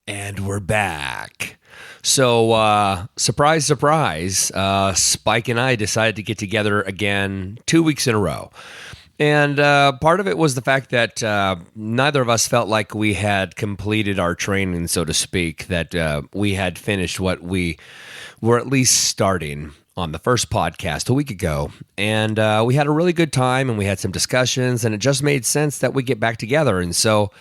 And we're back. So, surprise, surprise, Spike and I decided to get together again 2 weeks in a row. And part of it was the fact that neither of us felt like we had completed our training, so to speak, that we had finished what we were at least starting on the first podcast a week ago. And we had a really good time, and we had some discussions, and it just made sense that we get back together. And so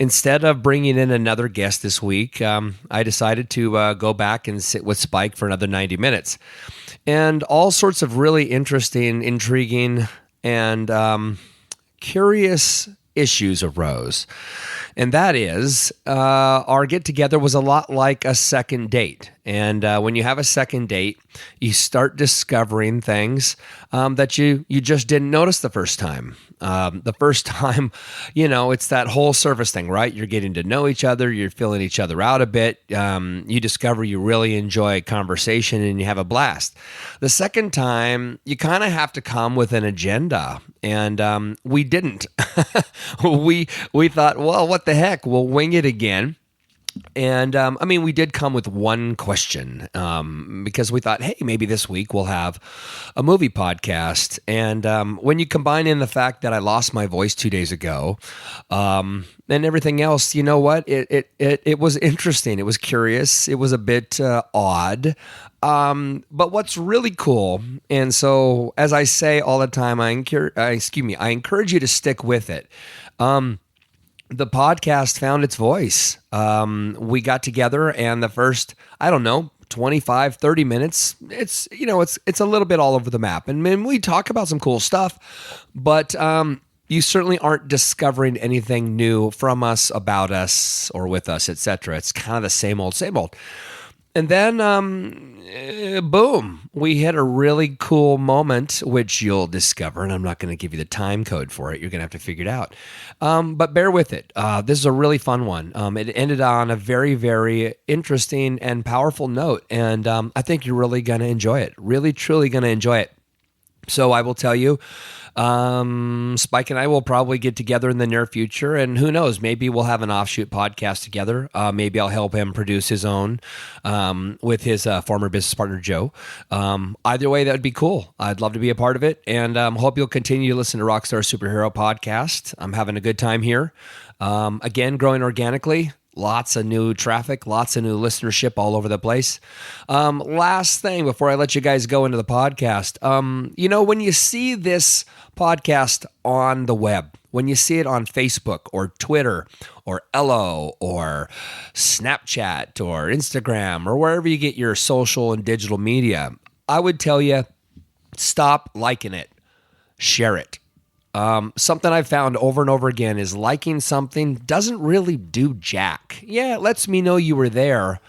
instead of bringing in another guest this week, I decided to go back and sit with Spike for another 90 minutes. And all sorts of really interesting, intriguing, and curious issues arose. And that is, our get-together was a lot like a second date. And when you have a second date, you start discovering things that you just didn't notice the first time. The first time, it's that whole surface thing, right? You're getting to know each other. You're filling each other out a bit. You discover you really enjoy conversation and you have a blast. The second time, you kind of have to come with an agenda. And we didn't. we thought, well, what the heck? We'll wing it again. And we did come with one question because we thought, hey, maybe this week we'll have a movie podcast. And when you combine in the fact that I lost my voice 2 days ago and everything else, you know what? It was interesting. It was curious. It was a bit odd. But what's really cool, and so as I say all the time, I encourage you to stick with it. The podcast found its voice. We got together, and the first, 25, 30 minutes, it's a little bit all over the map. And we talk about some cool stuff, but you certainly aren't discovering anything new from us, about us, or with us, etc. It's kind of the same old, same old. And then, boom, we hit a really cool moment, which you'll discover, and I'm not going to give you the time code for it. You're going to have to figure it out. But bear with it. This is a really fun one. It ended on a very, very interesting and powerful note, and I think you're really going to enjoy it. Really, truly going to enjoy it. So I will tell you, Spike and I will probably get together in the near future, and who knows, maybe we'll have an offshoot podcast together. Maybe I'll help him produce his own with his former business partner, Joe. Either way, that would be cool. I'd love to be a part of it, and hope you'll continue to listen to Rockstar Superhero Podcast. I'm having a good time here. Again, growing organically. Lots of new traffic, lots of new listenership all over the place. Last thing before I let you guys go into the podcast, when you see this podcast on the web, when you see it on Facebook or Twitter or Ello or Snapchat or Instagram or wherever you get your social and digital media, I would tell you, stop liking it, share it. Something I've found over and over again is liking something doesn't really do jack. Yeah, it lets me know you were there.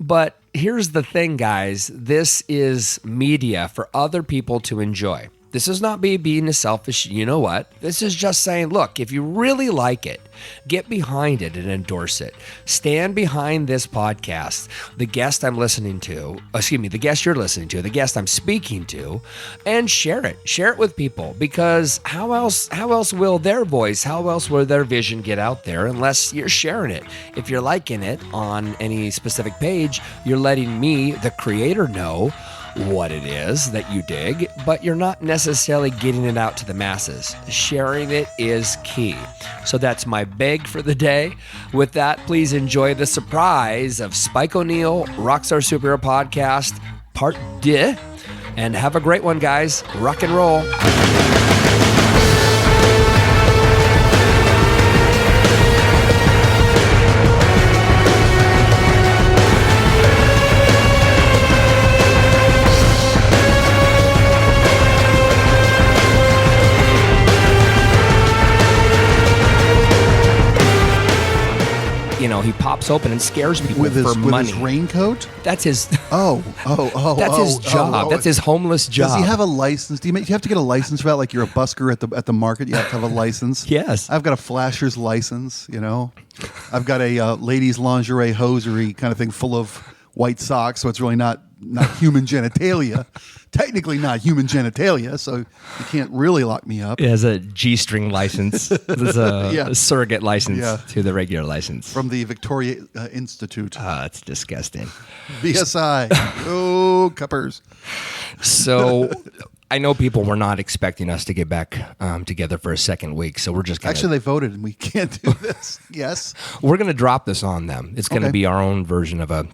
But here's the thing, guys. This is media for other people to enjoy. This is not me being a selfish, you know what? This is just saying, look, if you really like it, get behind it and endorse it. Stand behind this podcast, the guest I'm listening to, the guest you're listening to, the guest I'm speaking to, and share it. Share it with people, because how else will their voice, how else will their vision get out there unless you're sharing it? If you're liking it on any specific page, you're letting me, the creator, know what it is that you dig, but you're not necessarily getting it out to the masses. Sharing it is key. So that's my beg for the day. With that, please enjoy the surprise of Spike O'Neill, Rockstar Superhero Podcast, Part 2, and have a great one, guys. Rock and roll. He pops open and scares people for money. With his raincoat? That's his. That's his job. That's his homeless job. Does he have a license? Do you have to get a license for that? Like you're a busker at the market, you have to have a license. Yes. I've got a flasher's license. I've got a ladies' lingerie hosiery kind of thing full of white socks, so it's really not not human genitalia. Technically not human genitalia, so you can't really lock me up. It has a G-string license. There's a, Yeah. a surrogate license Yeah. to the regular license. From the Victoria Institute. It's disgusting. VSI. Oh, cuppers. So I know people were not expecting us to get back together for a second week, so we're just gonna, Actually, they voted and we can't do this. Yes. we're going to drop this on them. It's going to Okay. be our own version of an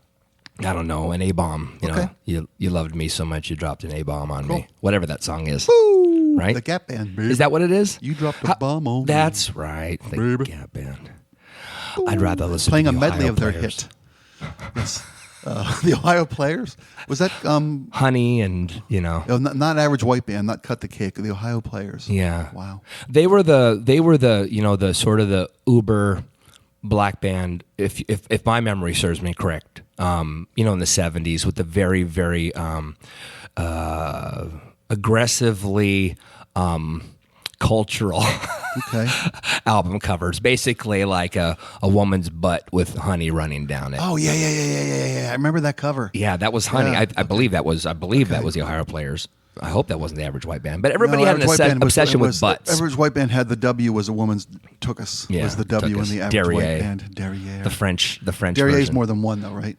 A-bomb. You know, Okay. you loved me so much you dropped an A-bomb on Cool. me. Whatever that song is. Woo! Right? The Gap Band, baby. Is that what it is? You dropped a bomb on me. That's right. The Baby. Gap Band. I'd rather listen Playing to a the medley Ohio of their Players. hit. Yes. The Ohio Players. Was that Honey and, not Average White Band, not Cut the Cake, the Ohio Players. yeah. Wow. They were the the sort of the uber black band, if my memory serves me correct. In the 70s with the very, very aggressively cultural Okay. album covers. Basically like a woman's butt with honey running down it. Oh yeah. I remember that cover. Yeah, that was Honey. Yeah, I believe that was that was the Ohio Players. I hope that wasn't the Average White Band. But everybody No, had an Average White Band obsession with butts. Average White Band had the W was a woman's took us. Yeah, was the W took in us. the Average White Derriere. Band. Derriere. The French Derriere is version. more than one though, right?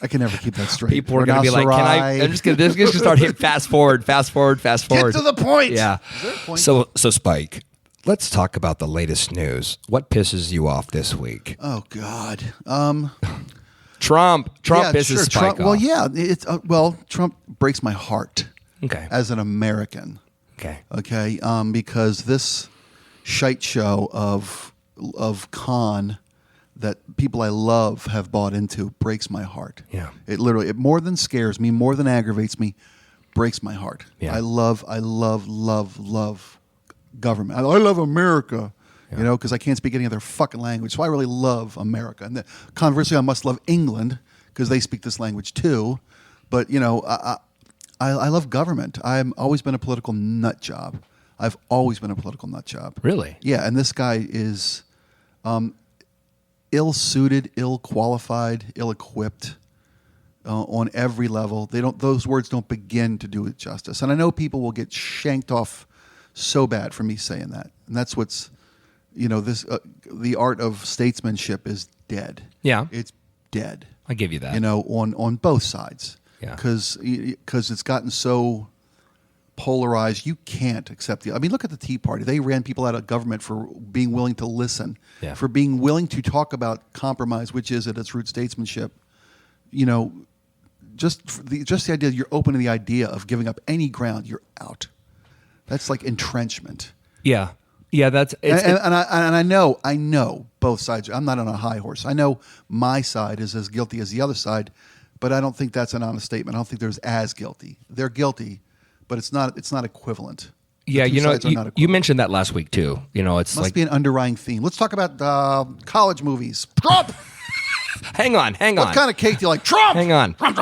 I can never keep that straight. People are going to be like, "Can I?" I'm just going to start hitting fast forward. Get to the point. Yeah. Is there a point? So Spike, let's talk about the latest news. What pisses you off this week? Oh God. Trump Yeah, pisses sure, Spike Trump, off. Well, yeah. It's Trump breaks my heart Okay. as an American. Okay. Okay, because this shite show of con that people I love have bought into breaks my heart. Yeah. It more than scares me, more than aggravates me, breaks my heart. Yeah. I love government. I love America. Yeah. You know, because I can't speak any other fucking language. So I really love America. And conversely, I must love England because they speak this language too. But, I love government. I've always been a political nut job. I've always been a political nut job. Really? Yeah, and this guy is ill-suited, ill-qualified, ill-equipped on every level. Those words don't begin to do it justice. And I know people will get shanked off so bad for me saying that. And that's what's, the art of statesmanship is dead. Yeah. It's dead. I give you that. On both sides. Yeah. Because it's gotten so polarized, you can't accept look at the Tea Party. They ran people out of government for being willing to listen, Yeah. for being willing to talk about compromise, which is at its root statesmanship. Just the idea that you're open to the idea of giving up any ground, you're out. That's like entrenchment. Yeah. Yeah, And I know both sides. I'm not on a high horse. I know my side is as guilty as the other side, but I don't think that's an honest statement. I don't think there's as guilty. They're guilty, but it's not equivalent. yeah, The two sides are not you equivalent. mentioned that last week too. It's Must like be an underlying theme. Let's talk about college movies. Trump. hang on. What kind of cake do you like? Trump. Hang on. Trump.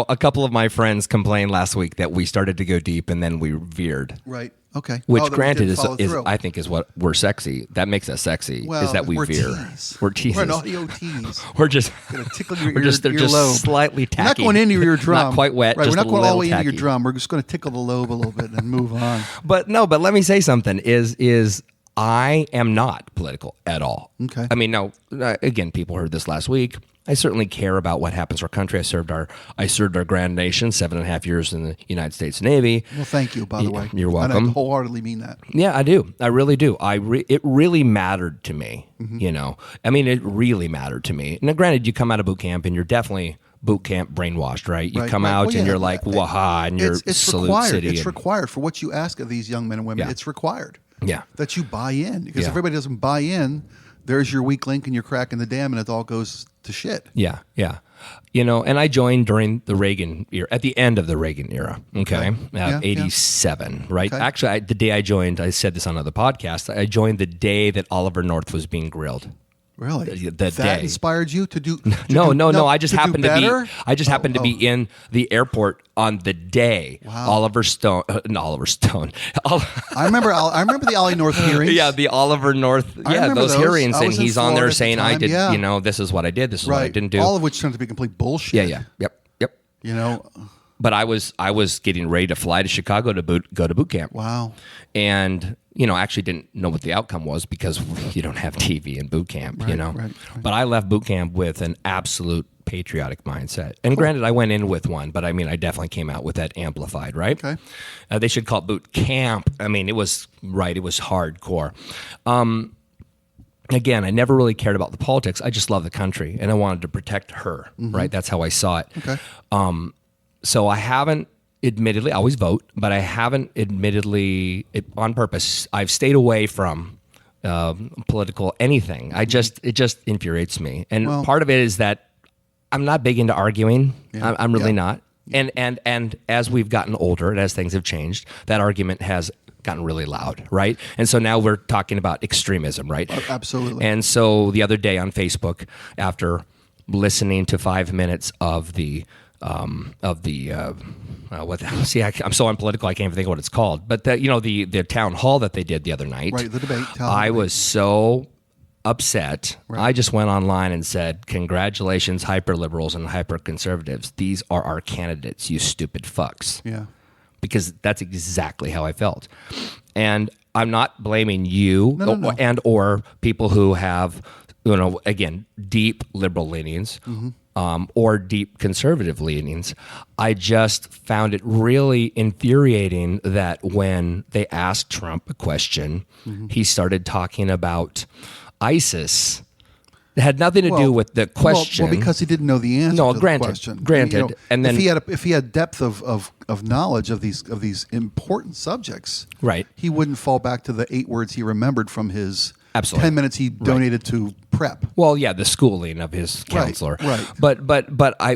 A couple of my friends complained last week that we started to go deep and then we veered. Right. Okay. Which, Oh, that we granted, didn't is follow through. I think is what we're sexy. That makes us sexy. Well, is that we we're veer? tease. We're teasers. We're an audio tease. We're just Gonna tickle your we're just they're ear just lobe. slightly We're not tacky. going into your drum. Not quite wet. Right. Just We're not a going all the way little into your tacky. drum. We're just going to tickle the lobe a little bit and move on. But let me say something. Is I am not political at all. Okay. I mean, no. Again, people heard this last week. I certainly care about what happens to our country. I served our grand nation 7.5 years in the United States Navy. Well, thank you, by the way. You're And welcome. I wholeheartedly mean that. Yeah, I do. I really do. It really mattered to me. Mm-hmm. I mean, it really mattered to me. Now, granted, you come out of boot camp and you're definitely boot camp brainwashed, right? You Right, come right. out Well, and yeah. you're like, waha, and you're It's salute required. city. It's and- required for what you ask of these young men and women. Yeah. It's required. Yeah. That you buy in. Because Yeah. if everybody doesn't buy in, there's your weak link and you're cracking the dam and it all goes to shit. Yeah, yeah. And I joined during the Reagan era, at the end of the Reagan era, okay? Yeah, 87, right? Okay. Actually, the day I joined, I said this on another podcast, I joined the day that Oliver North was being grilled. Really? The that day. inspired you to do No. I just to do happened to better? be. I just happened to be in the airport on the day Wow. Oliver Stone. I remember the Ollie North hearings. Yeah, the Oliver North. I Yeah, remember those those. hearings, I and was in he's on there Florida at the saying, "I time, did. yeah. This is what I did. This is Right. what I didn't do." All of which turned to be complete bullshit. Yeah. Yep. You know, But I was getting ready to fly to Chicago to go to boot camp. wow. And I actually didn't know what the outcome was because you don't have TV in boot camp. Right. But I left boot camp with an absolute patriotic mindset. And granted, I went in with one, but I mean, I definitely came out with that amplified, right? Okay. They should call it boot camp. I mean, it was hardcore. Again, I never really cared about the politics. I just love the country, and I wanted to protect her, right? That's how I saw it. Okay. So I haven't, admittedly, I always vote, but I haven't admittedly, on purpose, I've stayed away from political anything. It just infuriates me. And part of it is that I'm not big into arguing. Yeah. I'm really not. And as we've gotten older and as things have changed, that argument has gotten really loud, right? And so now we're talking about extremism, right? Absolutely. And so the other day on Facebook, after listening to 5 minutes of the I'm so unpolitical I can't even think of what it's called, but the town hall that they did the other night, Right, the debate. I was so upset. Right. I just went online and said, "Congratulations, hyper-liberals and hyper-conservatives. These are our candidates, you stupid fucks." Yeah. Because that's exactly how I felt. And I'm not blaming you No. and or people who have, again, deep liberal leanings or deep conservative leanings. I just found it really infuriating that when they asked Trump a question, he started talking about ISIS. It had nothing to do with the question. Well, because he didn't know the answer to the question. Granted. And then if he had depth of knowledge of these important subjects, right, he wouldn't fall back to the 8 words he remembered from his Absolutely. 10 minutes he donated to prep. Well, yeah, the schooling of his counselor. Right. But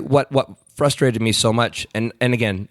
what frustrated me so much, and again,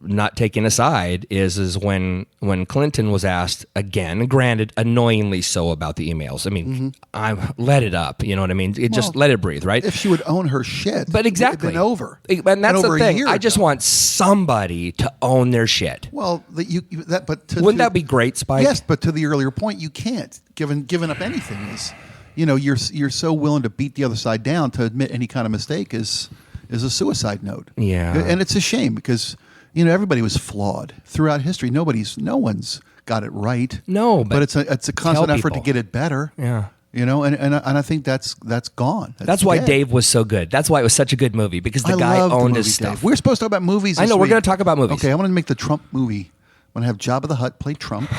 not taking a side, is when Clinton was asked again, granted annoyingly so, about the emails. I mean, I let it up. You know what I mean? Just let it breathe, right? If she would own her shit, But exactly, it would have been over. And that's over the thing. a I just year ago. want somebody to own their shit. Well, Wouldn't that be great, Spike? Yes, but to the earlier point, you can't. Giving up anything is, you're so willing to beat the other side down. To admit any kind of mistake is a suicide note. Yeah, and it's a shame because everybody was flawed throughout history. No one's got it right. No, but it's a constant effort to people. get it better. Yeah. And I think that's gone. That's why dead. Dave was so good. That's why it was such a good movie, because the guy loved the owned movie, his stuff. Dave. We're supposed to talk about movies. I this know, we're week. going to talk about movies. Okay, I'm going to make the Trump movie. I'm going to have Jabba the Hutt play Trump.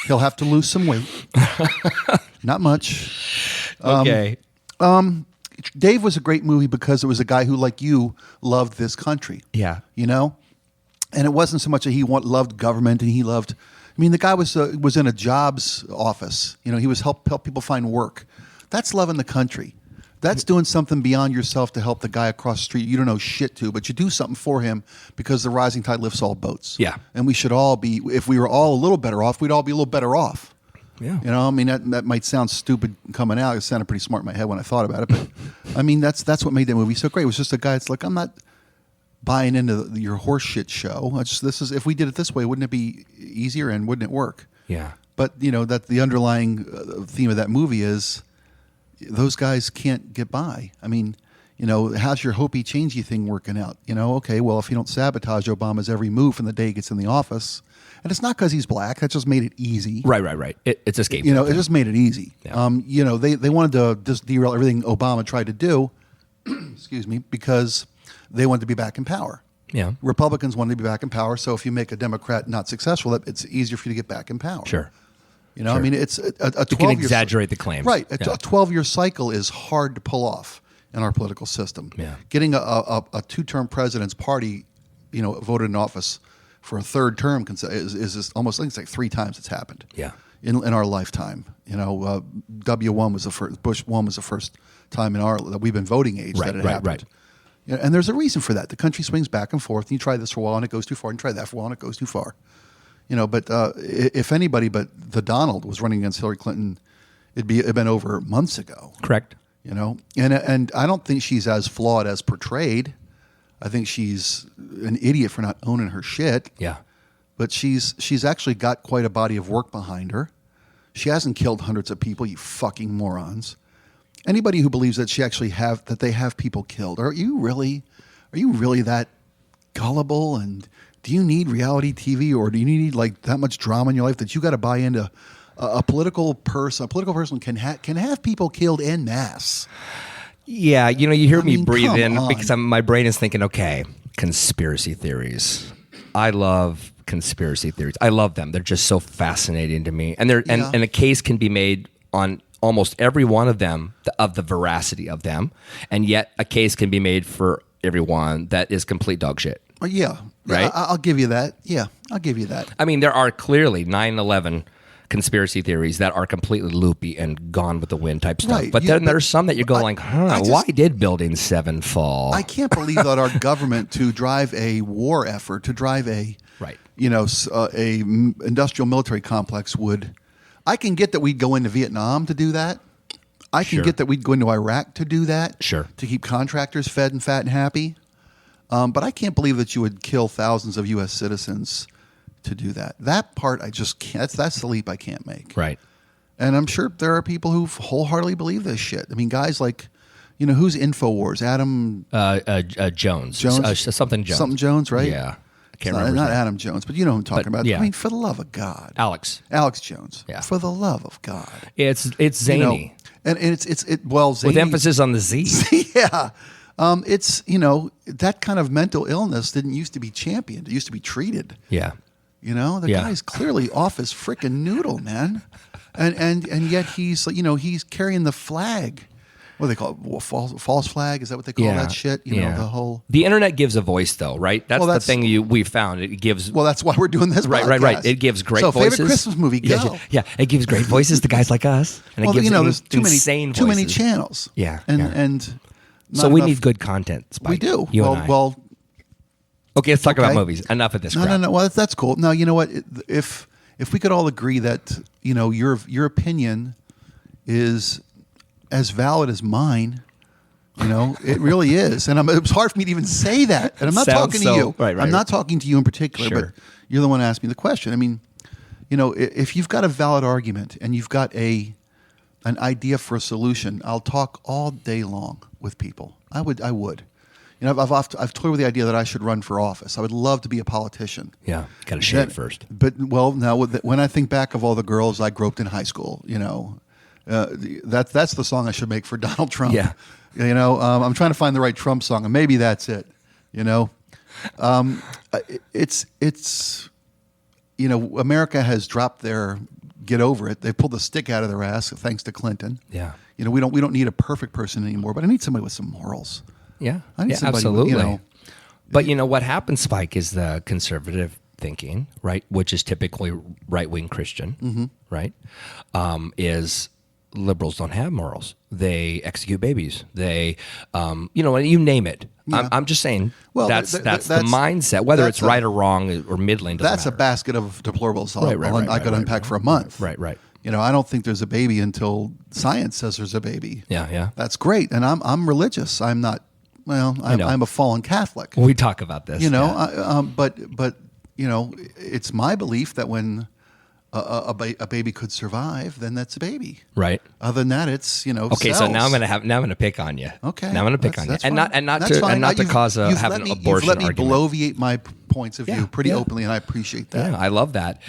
He'll have to lose some weight. Not much. Okay. Dave was a great movie because it was a guy who, like you, loved this country. Yeah. And it wasn't so much that he loved government and he loved. I mean, the guy was in a jobs office. He was help people find work. That's loving the country. That's doing something beyond yourself to help the guy across the street you don't know shit to, but you do something for him because the rising tide lifts all boats. Yeah. And we should all be, if we were all a little better off, we'd all be a little better off. Yeah. I mean, that might sound stupid coming out. It sounded pretty smart in my head when I thought about it. But I mean, that's what made that movie so great. It was just a guy that's like, I'm not buying into your horse shit show. If we did it this way, wouldn't it be easier and wouldn't it work? Yeah. But that the underlying theme of that movie is those guys can't get by. I mean, how's your hopey changey thing working out? Okay, well, if you don't sabotage Obama's every move from the day he gets in the office, and it's not because he's black, that just made it easy. Right. It's escape. It just made it easy. Yeah. They wanted to just derail everything Obama tried to do, excuse me, because they wanted to be back in power. Yeah. Republicans wanted to be back in power, so if you make a Democrat not successful, it's easier for you to get back in power. Sure. I mean, it's a 12-year. You can exaggerate the claims. Right. A 12-year cycle is hard to pull off in our political system. Yeah. Getting a two-term president's party, voted in office for a third term is almost, I think it's like 3 times it's happened. Yeah. In our lifetime. W1 was the first, Bush 1 was the first time that we've been voting age that it happened. Right. And there's a reason for that. The country swings back and forth, and you try this for a while and it goes too far, and you try that for a while and it goes too far. But if anybody but the Donald was running against Hillary Clinton, it'd been over months ago. Correct. And I don't think she's as flawed as portrayed. I think she's an idiot for not owning her shit. Yeah. But she's actually got quite a body of work behind her. She hasn't killed hundreds of people, you fucking morons. Anybody who believes that they have people killed, are you really are you really that gullible? And do you need reality TV, or do you need like that much drama in your life that you got to buy into a political person? A political person can have people killed en masse. Yeah, you hear me breathe come in on. because my brain is thinking, okay, conspiracy theories. I love conspiracy theories. I love them. They're just so fascinating to me. And and a case can be made on almost every one of them, of the veracity of them, and yet a case can be made for everyone that is complete dog shit. Yeah. Right? I'll give you that. Yeah, I'll give you that. I mean, there are clearly 9/11 conspiracy theories that are completely loopy and gone with the wind type stuff. Right. But then there's some that you go like, why did Building 7 fall? I can't believe that our government, to drive a war effort, to drive a Right. a industrial military complex would. I can get that we'd go into Vietnam to do that. I can Sure. get that we'd go into Iraq to do that. Sure. To keep contractors fed and fat and happy. But I can't believe that you would kill thousands of U.S. citizens to do that. That part I just can't. That's the leap I can't make. Right. And I'm sure there are people who wholeheartedly believe this shit. I mean, guys like, who's InfoWars? Adam Jones. Jones? Something Jones. Something Jones, right? Yeah. I can't Not remember. his name. Adam Jones, but you know who I'm talking about. yeah. I mean, for the love of God. Alex. Alex Jones. Yeah. For the love of God. It's zany. And it's zany. With emphasis on the Z. Yeah. It's, that kind of mental illness didn't used to be championed. It used to be treated. Yeah. The Yeah. guy's clearly off his freaking noodle, man. And yet he's, he's carrying the flag. What do they call it? False flag? Is that what they call that shit? The whole. The internet gives a voice, though, right? That's the thing we found. It gives. Well, that's why we're doing this. Right. It gives great voices. Favorite Christmas movie? Go. Yeah. It gives great voices to guys like us, and it gives there's too insane too many voices. channels. Yeah. And So not we enough- need good content. Spike. We do. You and I. Well. Okay, let's talk about okay. movies. Enough of this crap. No. Well, that's cool. No, you know what? If we could all agree that your opinion is as valid as mine, it really is. And it's hard for me to even say that. And I'm not Sounds talking so- to you. right. I'm not talking to you in particular, Sure. but you're the one asking me the question. I mean, if you've got a valid argument and you've got an idea for a solution, I'll talk all day long with people. I would. I've toyed with the idea that I should run for office. I would love to be a politician. Yeah, got to shave first. But now when I think back of all the girls I groped in high school, that's the song I should make for Donald Trump. Yeah. I'm trying to find the right Trump song, and maybe that's it. It's America has dropped their get over it. They pulled the stick out of their ass thanks to Clinton. Yeah. We don't need a perfect person anymore, but I need somebody with some morals. Yeah, I need somebody absolutely. with, But what happens, Spike, is the conservative thinking, right, which is typically right-wing Christian, right, is liberals don't have morals. They execute babies. They, you name it. Yeah. I'm just saying that's the that's mindset, whether that's it's right or wrong or middling. Doesn't That's matter. a basket of deplorables I could unpack right. for a month. Right. I don't think there's a baby until science says there's a baby. Yeah. That's great. And I'm religious. I'm not, I'm a fallen Catholic. We talk about this. But it's my belief that when a baby could survive, then that's a baby. Right. Other than that, it's Okay, cells. so now I'm gonna pick on you. Okay. Now I'm gonna pick on you, That's and fine. not That's fine. to cause have an abortion You've let me argument. bloviate my points of view pretty yeah. openly, and I appreciate that. Yeah, I love that.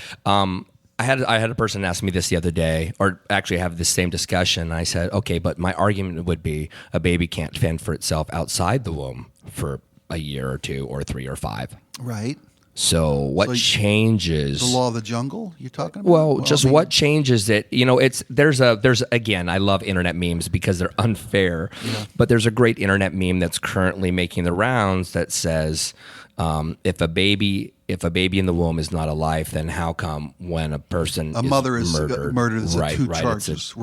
I had a person ask me this the other day, or actually have this same discussion. And I said, okay, but my argument would be a baby can't fend for itself outside the womb for a year or 2 or 3 or 5. Right. So what changes? The law of the jungle you're talking about? Well, just what changes it? There's again, I love internet memes because they're unfair. Yeah. But there's a great internet meme that's currently making the rounds that says, if a baby in the womb is not alive, then how come when a mother is murdered, there's right, two right, charges?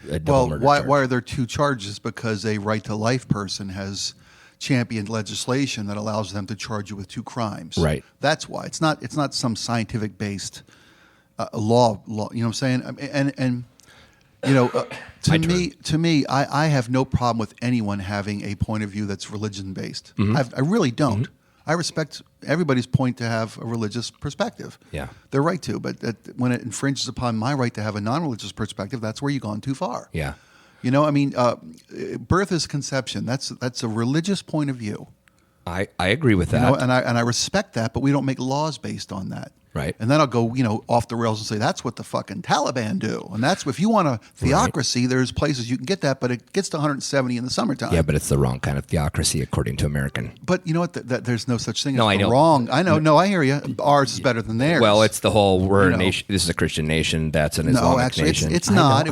a double murder why charge. are there 2 charges? Because a right to life person has championed legislation that allows them to charge you with 2 crimes. Right. That's why it's not some scientific based law. You know what I'm saying? And to me, I have no problem with anyone having a point of view that's religion based. I really don't. I respect everybody's point to have a religious perspective. Yeah. They're right to, but when it infringes upon my right to have a non-religious perspective, that's where you've gone too far. Yeah. Birth is conception. That's a religious point of view. I agree with You that. know, and I respect that, but we don't make laws based on that. Right. And then I'll go, off the rails and say, that's what the fucking Taliban do. And that's, if you want a theocracy, there's places you can get that, but it gets to 170 in the summertime. Yeah, but it's the wrong kind of theocracy according to American. But you know what? There's no such thing as I know. wrong. I know. No, I hear you. Ours is better than theirs. Well, it's the whole, we're a nation. This is a Christian nation. That's an Islamic nation. It's not.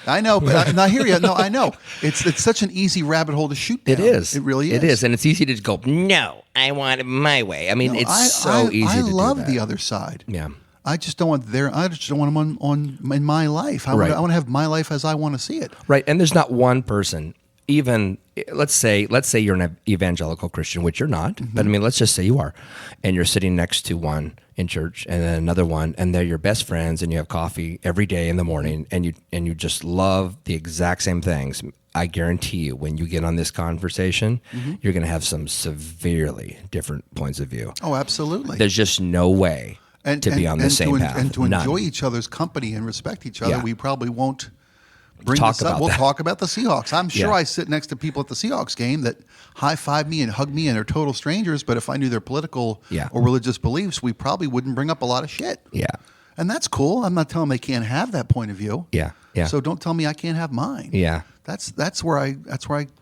I know, but I hear you. No, I know. It's such an easy rabbit hole to shoot down. It is. It really is. It is. And it's easy to go, no, I want it my way. I mean, it's so easy to do that. I love the other side. Yeah. I just don't want them in my life. I want to have my life as I want to see it. Right. And there's not one person, even let's say you're an evangelical Christian, which you're not, but I mean, let's just say you are, and you're sitting next to one in church and then another one, and they're your best friends, and you have coffee every day in the morning, and you just love the exact same things. I guarantee you, when you get on this conversation, you're going to have some severely different points of view. Oh, absolutely. There's just no way to be on the same path. And to enjoy each other's company and respect each other, we probably won't bring Talk this up. about We'll that. talk about the Seahawks. I'm sure Yeah. I sit next to people at the Seahawks game that high-five me and hug me and are total strangers, but if I knew their political or religious beliefs, we probably wouldn't bring up a lot of shit. Yeah. And that's cool. I'm not telling them they can't have that point of view. Yeah. Yeah. So don't tell me I can't have mine. Yeah. That's where I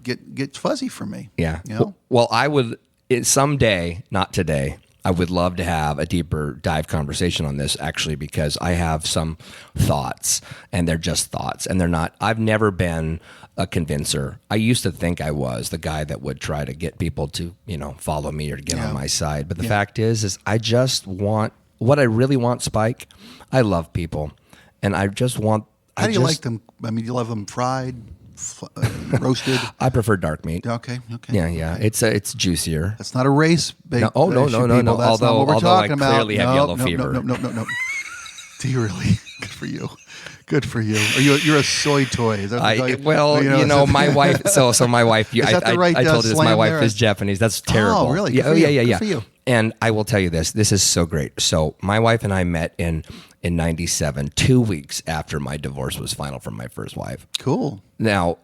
get fuzzy for me. Yeah. You know? Well, I would someday, not today. I would love to have a deeper dive conversation on this, actually, because I have some thoughts, and they're just thoughts, and they're not. I've never been a convincer. I used to think I was the guy that would try to get people to, follow me or to get on my side. But the fact is I just want what I really want, Spike. I love people, and I just want. How do you like them? I mean, you love them fried, roasted? I prefer dark meat. Okay. Yeah. It's juicier. That's not a race. No. That's Although not what we're talking I about. clearly have yellow fever. No. Do you really? Good for you. Good for you. You're a soy toy. Is that my wife. So my wife. I told you this. My wife is Japanese. That's terrible. Oh, really? Yeah. Good for you. And I will tell you this. This is so great. So my wife and I met in '97, 2 weeks after my divorce was final from my first wife. Cool. Now,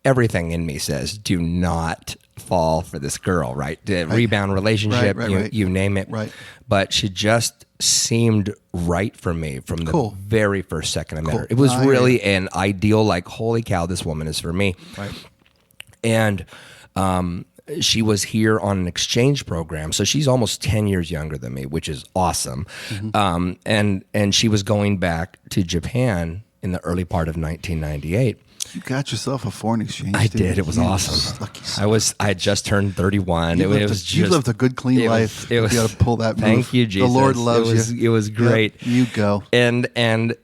everything in me says, do not fall for this girl, right? The rebound relationship, you name it. Right. But she just seemed right for me from the very first second I met her. It was really an ideal, like, holy cow, this woman is for me. Right. And she was here on an exchange program, so she's almost 10 years younger than me, which is awesome. And she was going back to Japan in the early part of 1998. You got yourself a foreign exchange. I did. It was awesome. I had just turned 31. You lived a good, clean life. You got to pull that move. Thank you, Jesus. The Lord loves you. It was great. Yep, you go. And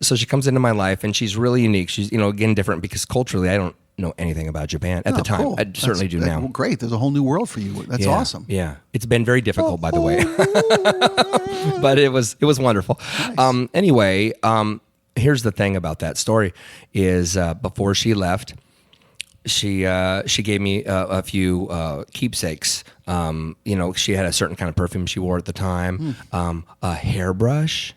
so she comes into my life, and she's really unique. She's again different because culturally I don't know anything about Japan at the time. Cool. I certainly do now. Well, great. There's a whole new world for you. That's awesome. Yeah, it's been very difficult, by the way, but it was wonderful. Nice. Anyway, here's the thing about that story is before she left, she gave me a few keepsakes. She had a certain kind of perfume she wore at the time, a hairbrush.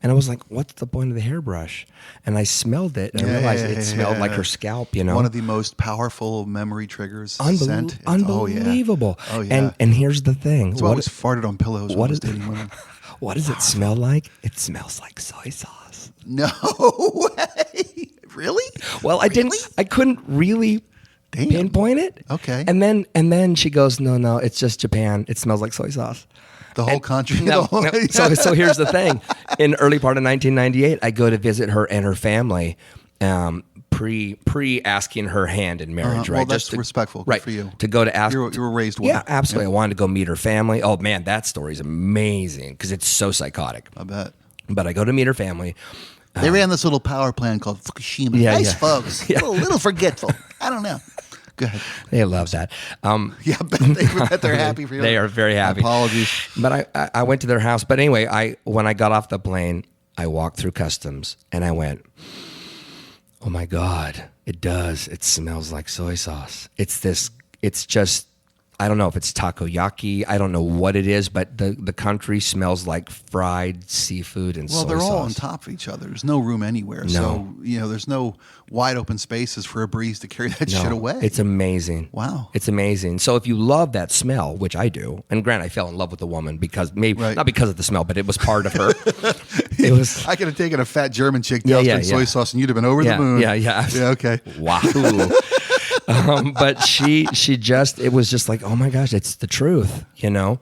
And I was like, what's the point of the hairbrush? And I smelled it, and I realized it smelled like her scalp, One of the most powerful memory triggers. Scent. Unbelievable. Oh, yeah. And here's the thing. That's why I always farted on pillows when I was dating women. What does it smell like? It smells like soy sauce. No way. Really? Well, I couldn't really pinpoint it. Okay. And then she goes, no, it's just Japan. It smells like soy sauce. The whole country. So here's the thing. In early part of 1998, I go to visit her and her family, pre asking her hand in marriage, right? Well, that's respectful. Good for you. To go to ask. You were raised well. Yeah, absolutely. I wanted to go meet her family. Oh man, that story is amazing because it's so psychotic. I bet. But I go to meet her family. They ran this little power plant called Fukushima. Nice folks. A little forgetful. I don't know. Go ahead. They love that. Yeah, bet they're happy for you. They are very happy. Apologies. But I went to their house. But anyway, when I got off the plane, I walked through customs and I went, oh my God, it does. It smells like soy sauce. It's just I don't know if it's takoyaki. I don't know what it is, but the country smells like fried seafood and Well, soy they're all on sauce. top of each other. There's no room anywhere. No. So, there's no wide open spaces for a breeze to carry that shit away. It's amazing. Wow. It's amazing. So if you love that smell, which I do, and Grant, I fell in love with the woman because maybe Right. not because of the smell, but it was part of her. It was I could have taken a fat German chick doused in soy sauce and you'd have been over the moon. Yeah. Yeah, okay. Wow. But she just, it was just like, oh my gosh, it's the truth, and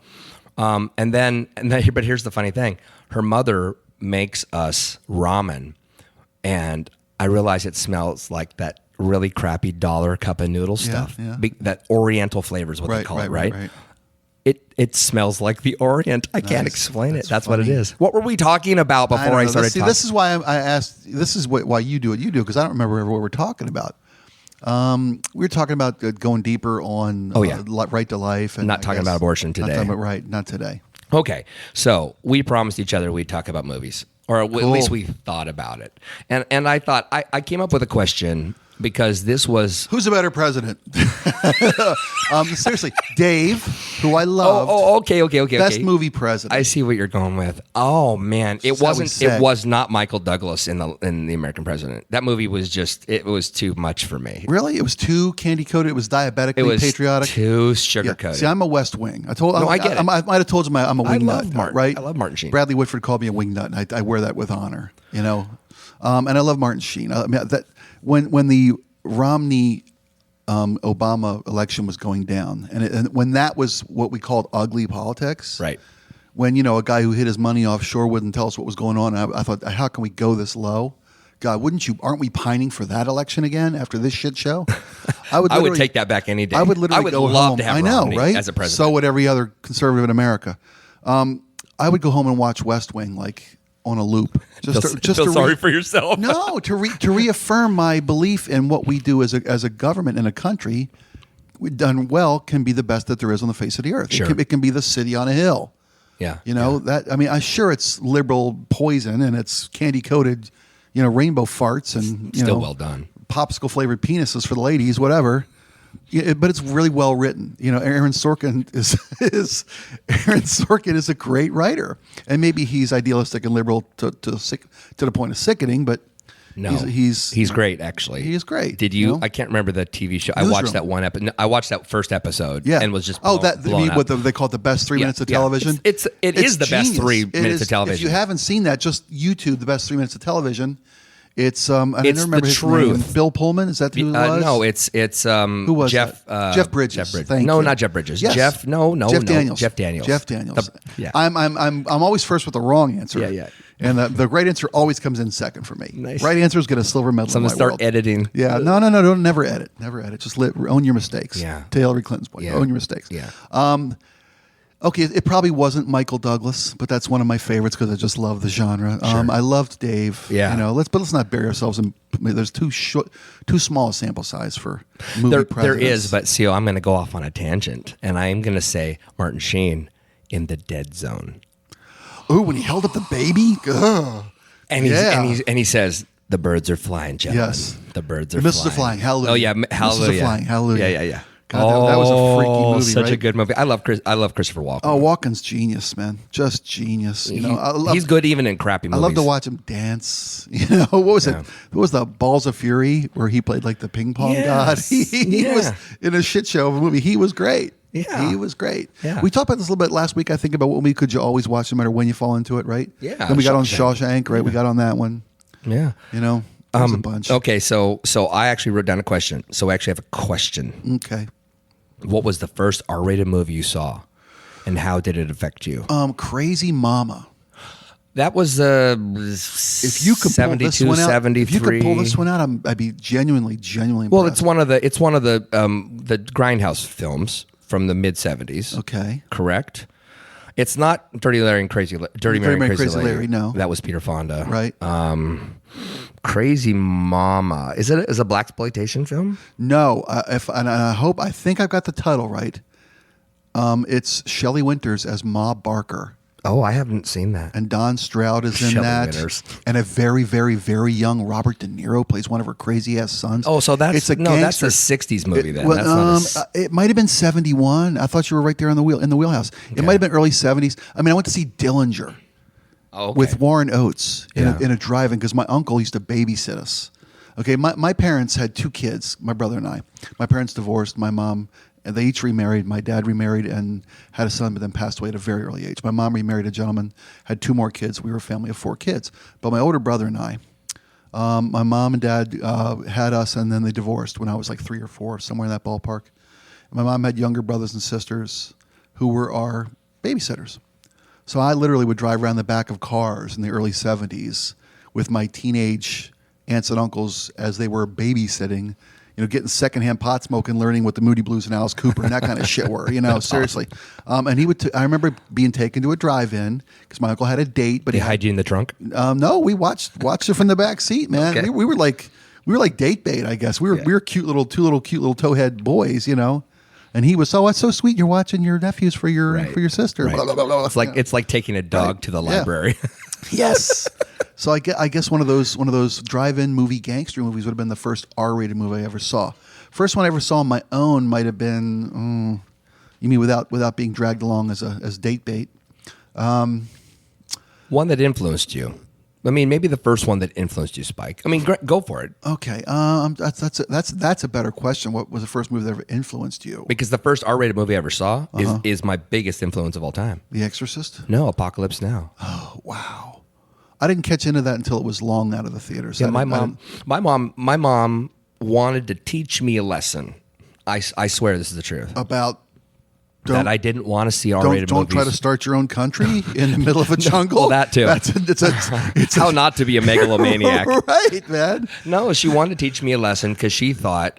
then, but here's the funny thing. Her mother makes us ramen, and I realize it smells like that really crappy dollar cup of noodle stuff. yeah. That Oriental flavor is what they call it, right? It smells like the Orient. I can't explain it. That's what it funny. is. What were we talking about before I started talking? This is why I asked. This is why you do what you do, because I don't remember what we're talking about. We were talking about going deeper on right to life. And Not talking about abortion today. Not talking about, not today. Okay, so we promised each other we'd talk about movies, or at least we thought about it. And I thought, I came up with a question because this was... Who's a better president? Seriously, Dave, who I love. Okay. Best movie president. I see what you're going with. Oh man, it was not Michael Douglas in the American President. That movie was just, it was too much for me. Really? It was too candy coated. It was diabetically It was patriotic. too sugar coated. See, I'm a West Wing. I get it. I might have told you I'm a wing nut. Right? I love Martin Sheen. Bradley Whitford called me a wing nut, and I wear that with honor. And I love Martin Sheen. I mean, that when the Romney Obama election was going down, and when that was what we called ugly politics, Right. When a guy who hid his money offshore wouldn't tell us what was going on, I thought, how can we go this low? God, aren't we pining for that election again after this shit show? I would take that back any day. I would literally go love home. to have I know, Romney right? as a president. So would every other conservative in America. I would go home and watch West Wing on a loop. Feel sorry for yourself. No, to reaffirm my belief in what we do as a government in a country. Done well can be the best that there is on the face of the earth. Sure. It can be the city on a hill. Yeah. That. I mean, I'm sure it's liberal poison and it's candy coated, rainbow farts and Still well done. popsicle flavored penises for the ladies, whatever. Yeah, but it's really well written. Aaron Sorkin is a great writer, and maybe he's idealistic and liberal to the point of sickening. But No, he's great. Actually, he is great. Did you? I can't remember the TV show. I Newsroom. watched that one episode. I watched that first episode. Yeah, and was just blown up. What they call it the best 3 minutes of television. It is the best genius. 3 minutes of television. If you haven't seen that, just YouTube the best 3 minutes of television. It's I never remember his truth. name. Bill Pullman, is that who it was? No, it's who was Jeff that? Jeff Bridges. Jeff Bridges. Thank no, you. not Jeff Bridges. Yes. Jeff Daniels. Jeff Daniels. Yeah. I'm always first with the wrong answer. Yeah. And the right answer always comes in second for me. Nice. Right answers get a silver medal. So I'm in gonna my start world. editing. Yeah. No. Don't never edit. Never edit. Just own your mistakes. Yeah. To Hillary Clinton's point. Yeah. Own your mistakes. Yeah. Okay, it probably wasn't Michael Douglas, but that's one of my favorites because I just love the genre. I loved Dave. Yeah. Let's not bury ourselves in. There's too small a sample size for movie There presidents. is, but see, I'm going to go off on a tangent, and I am going to say Martin Sheen in The Dead Zone. Ooh, when he held up the baby. Ugh. And he says, "The birds are flying, gentlemen. Yes. The birds The are misses flying. are flying. Hallelujah. Oh yeah, hallelujah. Misses are flying. Hallelujah. Yeah. God, that was a freaky movie, Such a right? good movie. I love Christopher Walken. Oh, Walken's genius, man. Just genius. He's good even in crappy movies. I love to watch him dance. What was it? What was the Balls of Fury where he played like the ping pong god? He was in a shit show of a movie. He was great. Yeah. He was great. Yeah. We talked about this a little bit last week, I think, about what movie could you always watch no matter when you fall into it, right? Yeah. Then we got on Shawshank, right? We got on that one. Yeah. There's a bunch. Okay, so I actually wrote down a question. So I actually have a question. Okay. What was the first R-rated movie you saw, and how did it affect you? Crazy Mama. That was If you could 72, pull this one out, 73. if you could pull this one out, I'd be genuinely impressed. Well, it's one of the Grindhouse films from the mid 70s. Okay. Correct. It's not Dirty Larry and Crazy Dirty Mary and Crazy Larry. No, that was Peter Fonda. Right. Crazy Mama. Is it a blaxploitation film? No. I think I've got the title right. It's Shelley Winters as Ma Barker. Oh, I haven't seen that. And Don Stroud is in Shelley that. Winters. And a very, very, very young Robert De Niro plays one of her crazy ass sons. Oh, so that's it's a that's gangster. a '60s movie then. Well, That's not it might have been 71. I thought you were right there on the wheelhouse. It might have been early 70s. I mean, I went to see Dillinger with Warren Oates in a drive-in because my uncle used to babysit us. Okay, my parents had 2 kids, my brother and I. My parents divorced. My mom, and they each remarried. My dad remarried and had a son, but then passed away at a very early age. My mom remarried a gentleman, had 2 more kids. We were a family of 4 kids. But my older brother and I, my mom and dad had us, and then they divorced when I was like 3 or 4, somewhere in that ballpark. And my mom had younger brothers and sisters who were our babysitters. So I literally would drive around the back of cars in the early 70s with my teenage aunts and uncles as they were babysitting, getting secondhand pot smoke and learning what the Moody Blues and Alice Cooper and that kind of shit were, seriously. And he would. I remember being taken to a drive-in because my uncle had a date. But Did he hide you in the trunk? No, we watched it from the back seat, man. Okay. We were like date bait, I guess. We were cute little cute little towhead boys, And he was that's so sweet. You're watching your nephews for your sister. Right. Blah, blah, blah, blah. It's like taking a dog to the library. Yes. So I guess one of those drive-in movie gangster movies would have been the first R-rated movie I ever saw. First one I ever saw on my own might have been, you mean without being dragged along as date bait? One that influenced you. I mean, maybe the first one that influenced you, Spike. I mean, go for it. Okay, that's a better question. What was the first movie that ever influenced you? Because the first R-rated movie I ever saw is my biggest influence of all time. The Exorcist? No, Apocalypse Now. Oh, wow. I didn't catch into that until it was long out of the theaters. Yeah, my mom wanted to teach me a lesson. I swear this is the truth. About that I didn't want to see R-rated don't movies. Try to start your own country in the middle of a jungle. Well, that too. It's how not to be a megalomaniac. Right, man. No, she wanted to teach me a lesson because she thought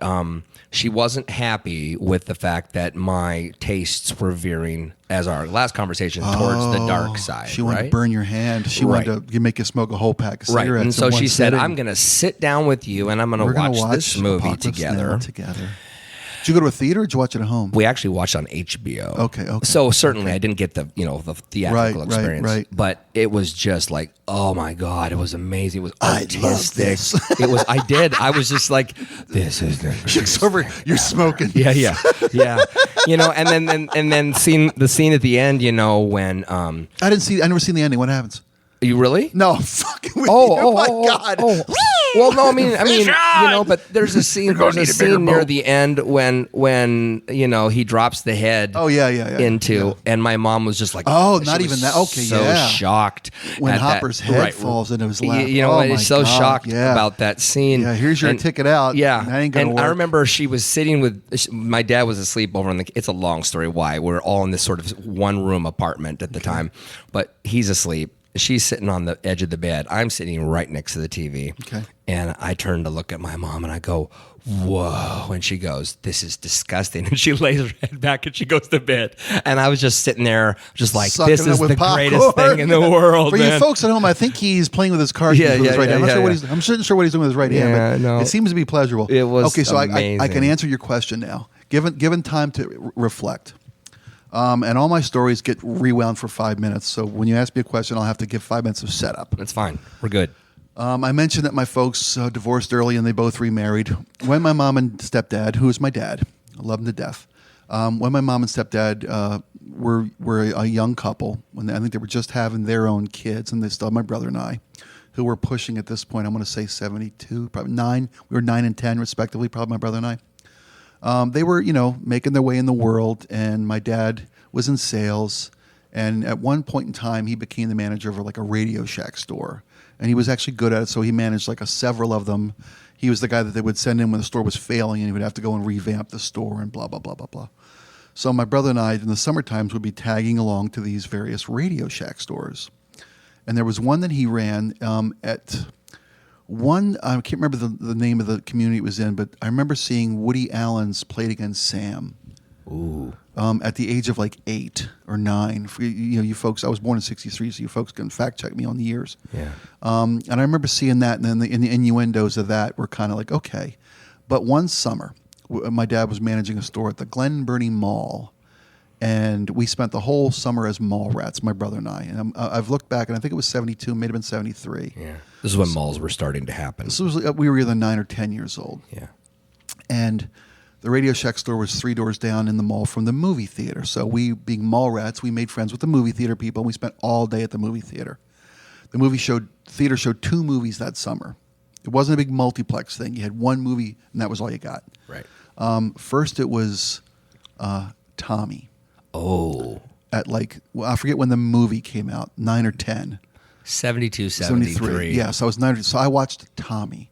she wasn't happy with the fact that my tastes were veering, as our last conversation, towards the dark side. She wanted to burn your hand. She wanted to make you smoke a whole pack of cigarettes. Right, and so she said, sitting. "I'm going to sit down with you, and I'm going to watch this movie together." Did you go to a theater or did you watch it at home? We actually watched on HBO. Okay. So certainly I didn't get the theatrical experience. Right. But it was just like, oh my God, it was amazing. It was artistic. I love this. It was. I did. I was just like, this is the. It's over. You're smoking. Yeah. And then the scene at the end. When I never seen the ending. What happens? You really? No, I'm fucking with you. Oh my God. Well, no, I mean, but there's a scene. There's a scene near the end when he drops the head. Oh yeah. Into, and my mom was just like, not even that. Okay, so shocked when Hopper's head falls into his lap. Shocked about that scene. Yeah, here's your ticket out. Yeah, that ain't gonna work. I remember she was sitting with my dad was asleep over in the. It's a long story why we're all in this sort of one room apartment at the time, but he's asleep. She's sitting on the edge of the bed. I'm sitting right next to the TV. Okay. And I turn to look at my mom and I go, whoa. And she goes, this is disgusting. And she lays her head back and she goes to bed. And I was just sitting there just like, this is the greatest thing in the world, For man. you folks at home, I think he's playing with his card keys with his right hand. I'm not sure what he's doing with his right hand, but it seems to be pleasurable. It was okay, so amazing. I can answer your question now. Given time to reflect. And all my stories get rewound for 5 minutes. So when you ask me a question, I'll have to give 5 minutes of setup. That's fine. We're good. I mentioned that my folks divorced early and they both remarried. When my mom and stepdad, who is my dad, I love him to death. When my mom and stepdad were a young couple, when I think they were just having their own kids, and they still have my brother and I, who were pushing at this point, I'm going to say 72, probably 9. We were 9 and 10 respectively, probably my brother and I. They were, making their way in the world, and my dad was in sales. And at one point in time, he became the manager of like a Radio Shack store, and he was actually good at it. So he managed like several of them. He was the guy that they would send in when the store was failing, and he would have to go and revamp the store and blah blah blah blah blah. So my brother and I, in the summer times, would be tagging along to these various Radio Shack stores, and there was one that he ran at. One, I can't remember the name of the community it was in, but I remember seeing Woody Allen's Played Against Sam. Ooh. At the age of like 8 or 9. You folks, I was born in 63, so you folks can fact check me on the years. Yeah. And I remember seeing that, and then the innuendos of that were kind of like, okay. But one summer, my dad was managing a store at the Glen Burnie Mall, And we spent the whole summer as mall rats, my brother and I. And I've looked back, and I think it was 72, may have been 73. Yeah. This is when malls were starting to happen. This was, we were either 9 or 10 years old. Yeah. And the Radio Shack store was 3 doors down in the mall from the movie theater. So we, being mall rats, we made friends with the movie theater people, and we spent all day at the movie theater. The theater showed 2 movies that summer. It wasn't a big multiplex thing. You had 1 movie, and that was all you got. Right. First, it was Tommy. Oh. At I forget when the movie came out, 9 or 10. 72, 73. Yeah, so I was 9. So I watched Tommy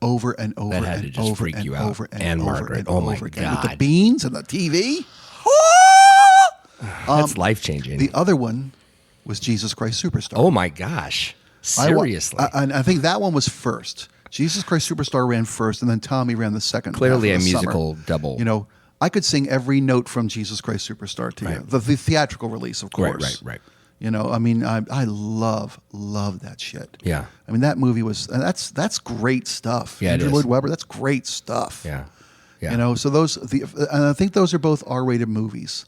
over and over That had and to just over freak and you out. over and And over Margaret. and Oh, my over again. God. With the beans and the TV. That's life-changing. The other one was Jesus Christ Superstar. Oh, my gosh. Seriously. I think that one was first. Jesus Christ Superstar ran first, and then Tommy ran the second. Clearly half a of the musical summer. double. You know, I could sing every note from Jesus Christ Superstar to you. Right. The theatrical release, of course. Right. You know, I mean, I love that shit. Yeah. I mean, that movie was, and that's great stuff. Yeah, it Andrew is. Lloyd Webber, that's great stuff. Yeah. You know, so and I think those are both R-rated movies.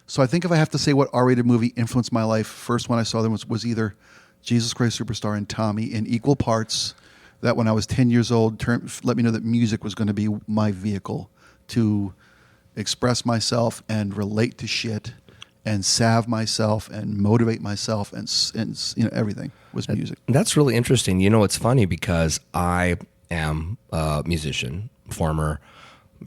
So I think if I have to say what R-rated movie influenced my life, first one I saw them was either Jesus Christ Superstar and Tommy in equal parts. That when I was 10 years old, let me know that music was going to be my vehicle to express myself and relate to shit and salve myself and motivate myself and you know, everything was music. That's really interesting. You know, it's funny because I am a musician, former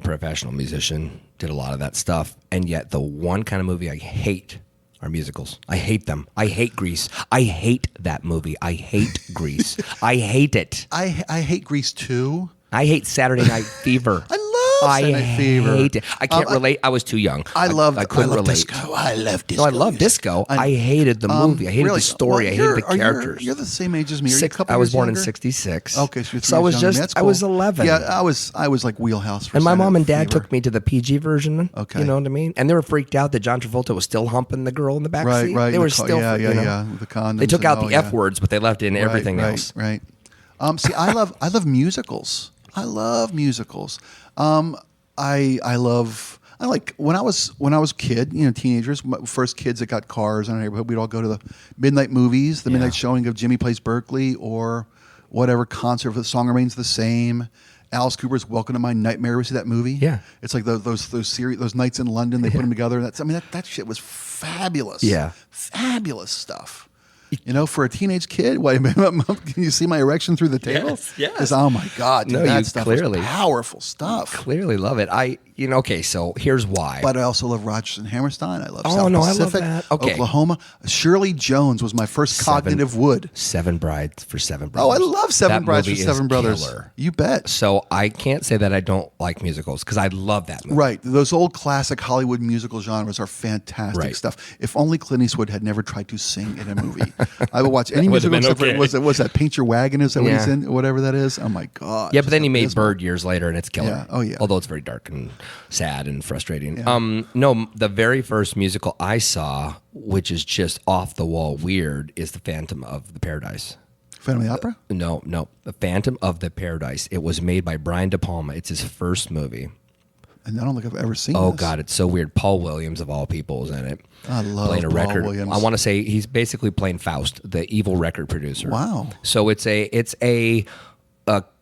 professional musician, did a lot of that stuff, and yet the one kind of movie I hate are musicals. I hate them. I hate Grease. I hate that movie. I hate Grease. I hate it. I hate Grease too. I hate Saturday Night Fever. I love Saturday Night Fever. Hate it. I can't relate. I was too young. I couldn't relate. Disco. I love disco. No, I love disco. I hated the movie. I hated the story. I hated the characters. You're the same age as me. Are you a couple I was years born younger? in '66. Okay, so, you're 3 I was years younger. just That's I cool. was 11. Yeah, I was like wheelhouse. For And my Saturday mom and Night dad Fever. took me to the PG version. Okay. You know what I mean? And they were freaked out that John Travolta was still humping the girl in the back seat. Right. They were still, yeah. The condoms. They took out and, the F words, but they left in everything else. Right. See, I love musicals. I love musicals. I like when I was a kid, you know, teenagers, first kids that got cars in our neighborhood, we'd all go to the midnight movies, the midnight showing of Jimmy Plays Berkeley or whatever concert. The song remains the same. Alice Cooper's Welcome to My Nightmare. Was see that movie? Yeah. It's like those nights in London. They put them together. That shit was fabulous. Yeah. Fabulous stuff. You know, for a teenage kid, wait a minute, can you see my erection through the table? Yes. Oh my God, dude, No, that you stuff clearly- was powerful stuff. Clearly love it. Okay, so here's why. But I also love Rodgers and Hammerstein. I love Oh, South no, I love Pacific, that. Okay. Oklahoma. Shirley Jones was my first cognitive wood. Seven Brides for Seven Oh, Brothers. I love Seven That Brides for movie is Seven Brothers. killer. You bet. So I can't say that I don't like musicals because I love that movie. Right. Those old classic Hollywood musical genres are fantastic Right. stuff. If only Clint Eastwood had never tried to sing in a movie. I would watch any That would've musical been except for, okay. was that Paint Your Wagon? Is that what he's Yeah. in? Whatever that is. Oh my God. Yeah, but then he made abysmal. Bird years later, and it's killer. Yeah. Oh, yeah. Although it's very dark and sad and frustrating. Yeah. No, the very first musical I saw, which is just off the wall weird, is The Phantom of the Paradise. Phantom of the Opera? No, The Phantom of the Paradise. It was made by Brian De Palma. It's his first movie. And I don't think I've ever seen Oh this. God, it's so weird. Paul Williams of all people is in it. I love playing a Paul record. Williams. I want to say he's basically playing Faust, the evil record producer. Wow. So it's a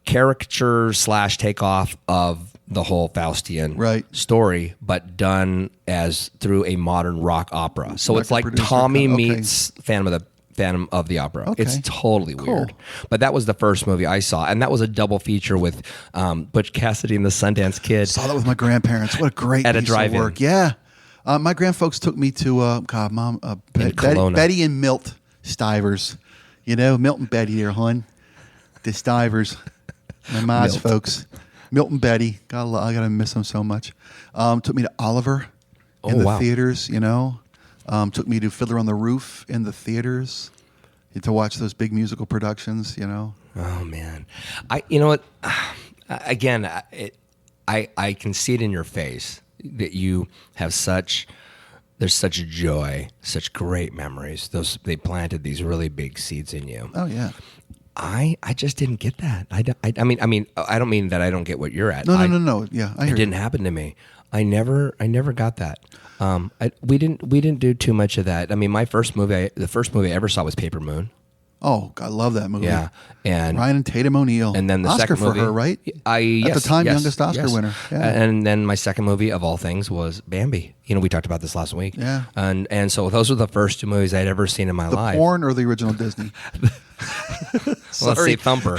caricature / takeoff of the whole Faustian Right. story, but done as through a modern rock opera. So it's Record like producer, Tommy okay. meets Phantom of the Opera. Okay. It's totally Cool. weird. But that was the first movie I saw, and that was a double feature with Butch Cassidy and the Sundance Kid. Saw that with my grandparents. What a great At a piece of drive-in. work. Yeah. My grandfolks took me to Kelowna. Betty and Milt Stivers. You know, Milt and Betty there, hon. The Stivers. My mom's Milt. folks. Milt and Betty. I gotta miss them so much. Took me to Oliver in the wow. theaters, you know. Took me to Fiddler on the Roof in the theaters to watch those big musical productions, you know. Oh man, you know what? Again, I can see it in your face that you have there's such joy, such great memories. They planted these really big seeds in you. Oh yeah. I just didn't get that. I mean, I don't mean that I don't get what you're at. No. Yeah, I It hear didn't you. happen to me. I never got that. We didn't do too much of that. I mean, the first movie I ever saw was Paper Moon. Oh, I love that movie. Yeah, and Ryan and Tatum O'Neal. And then the Oscar second movie for her, right? Yes, At the time, yes, youngest Oscar yes. winner. Yeah. And then my second movie of all things was Bambi. We talked about this last week. Yeah. And so those were the first two movies I'd ever seen in my The life. porn or the original Disney? Let's say Thumper.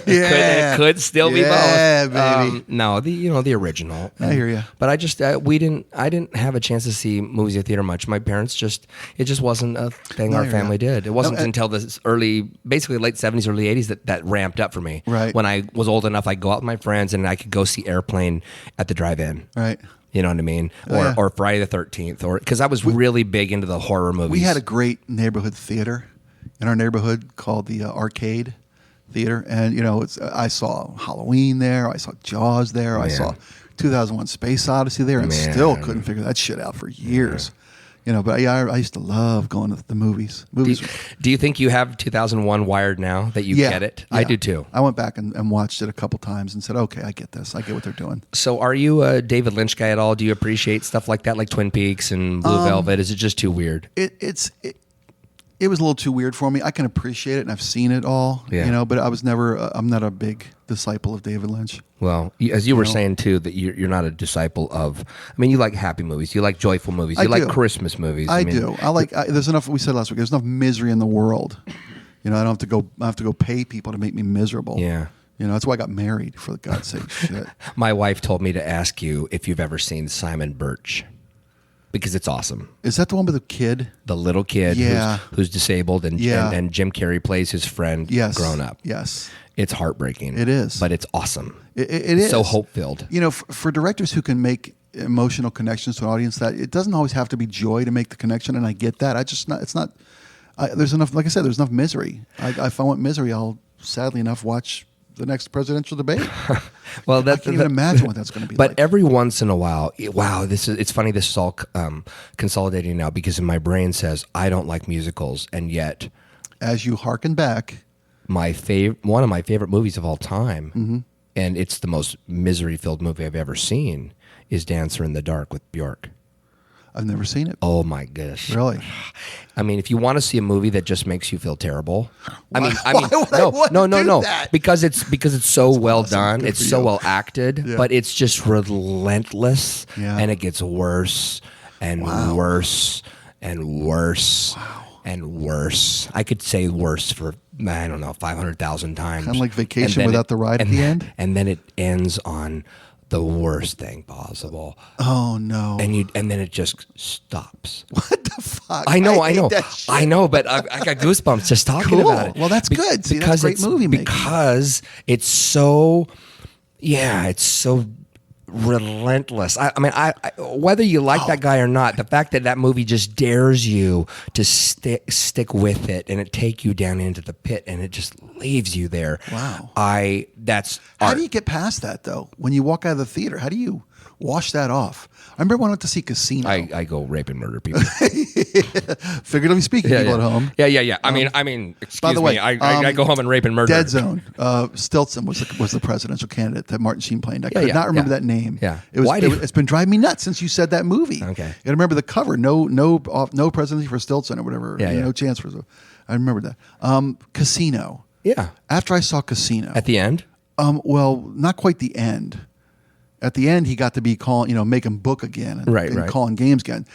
Yeah. It could still be both. Yeah, baby. No, the original. I hear you. But I didn't have a chance to see movies at theater much. My parents it just wasn't a thing our family did. It wasn't until the basically late 70s, early 80s that ramped up for me. Right. When I was old enough, I'd go out with my friends and I could go see Airplane at the drive-in. Right. You know what I mean? Or Friday the 13th, or because I was really big into the horror movies. We had a great neighborhood theater in our neighborhood called the Arcade Theater, and I saw Halloween there, I saw Jaws there, I saw 2001: Space Odyssey there, and still couldn't figure that shit out for years. But I used to love going to the movies. Do you think you have 2001 wired now that you get it? Yeah. I do too. I went back and watched it a couple times and said, okay, I get this. I get what they're doing. So are you a David Lynch guy at all? Do you appreciate stuff like that, like Twin Peaks and Blue Velvet? Is it just too weird? It was a little too weird for me. I can appreciate it, and I've seen it all, but I was never, I'm not a big disciple of David Lynch. Well, as you were saying, too, that you're not a disciple of, you like happy movies. You like joyful movies. You like Christmas movies. I do. There's enough, we said last week, there's enough misery in the world. I don't have to go pay people to make me miserable. Yeah. That's why I got married, for God's sake. Shit. My wife told me to ask you if you've ever seen Simon Birch. Because it's awesome. Is that the one with the kid? The little kid who's disabled, and Jim Carrey plays his friend grown up. Yes. It's heartbreaking. It is. But it's awesome. It is. So hope-filled. For directors who can make emotional connections to an audience, that it doesn't always have to be joy to make the connection, and I get that. There's enough, like I said, there's enough misery. If I want misery, I'll sadly enough watch the next presidential debate. Well, I can't even imagine what that's going to be. But like. every once in a while, it's funny. This is all consolidating now because in my brain says I don't like musicals, and yet, as you hearken back, one of my favorite movies of all time, and it's the most misery-filled movie I've ever seen, is Dancer in the Dark with Bjork. I've never seen it. Oh my gosh! Really? If you want to see a movie that just makes you feel terrible, Why would I no, that? because it's so well done, Good it's for so you. well acted, but it's just relentless, and it gets worse and worse and worse and worse. I could say worse for 500,000 times. Kind of like Vacation without the ride at the end, and then it ends on the worst thing possible. Oh no! And then it just stops. What the fuck? I know, I but I got goosebumps just talking about it. Well, that's good. See, that's great movie making. Because it's so, it's so relentless. I whether you like that guy or not, the fact that movie just dares you to stick with it and it take you down into the pit and it just leaves you there. Wow. That's How art. do you get past that though? When you walk out of the theater, how do you wash that off? I remember when I went to see Casino. I go rape and murder people. Figuratively speaking, people at home. Yeah. Excuse by the way, me. I go home and rape and murder. Dead Zone. Stilson was the presidential candidate that Martin Sheen played. I could not remember that name. Yeah. It's been driving me nuts since you said that movie. Okay. I remember the cover. No presidency for Stilson or whatever. No chance for. I remember that. Casino. Yeah. After I saw Casino. At the end? Well, not quite the end. At the end, he got to be making book again and calling games again.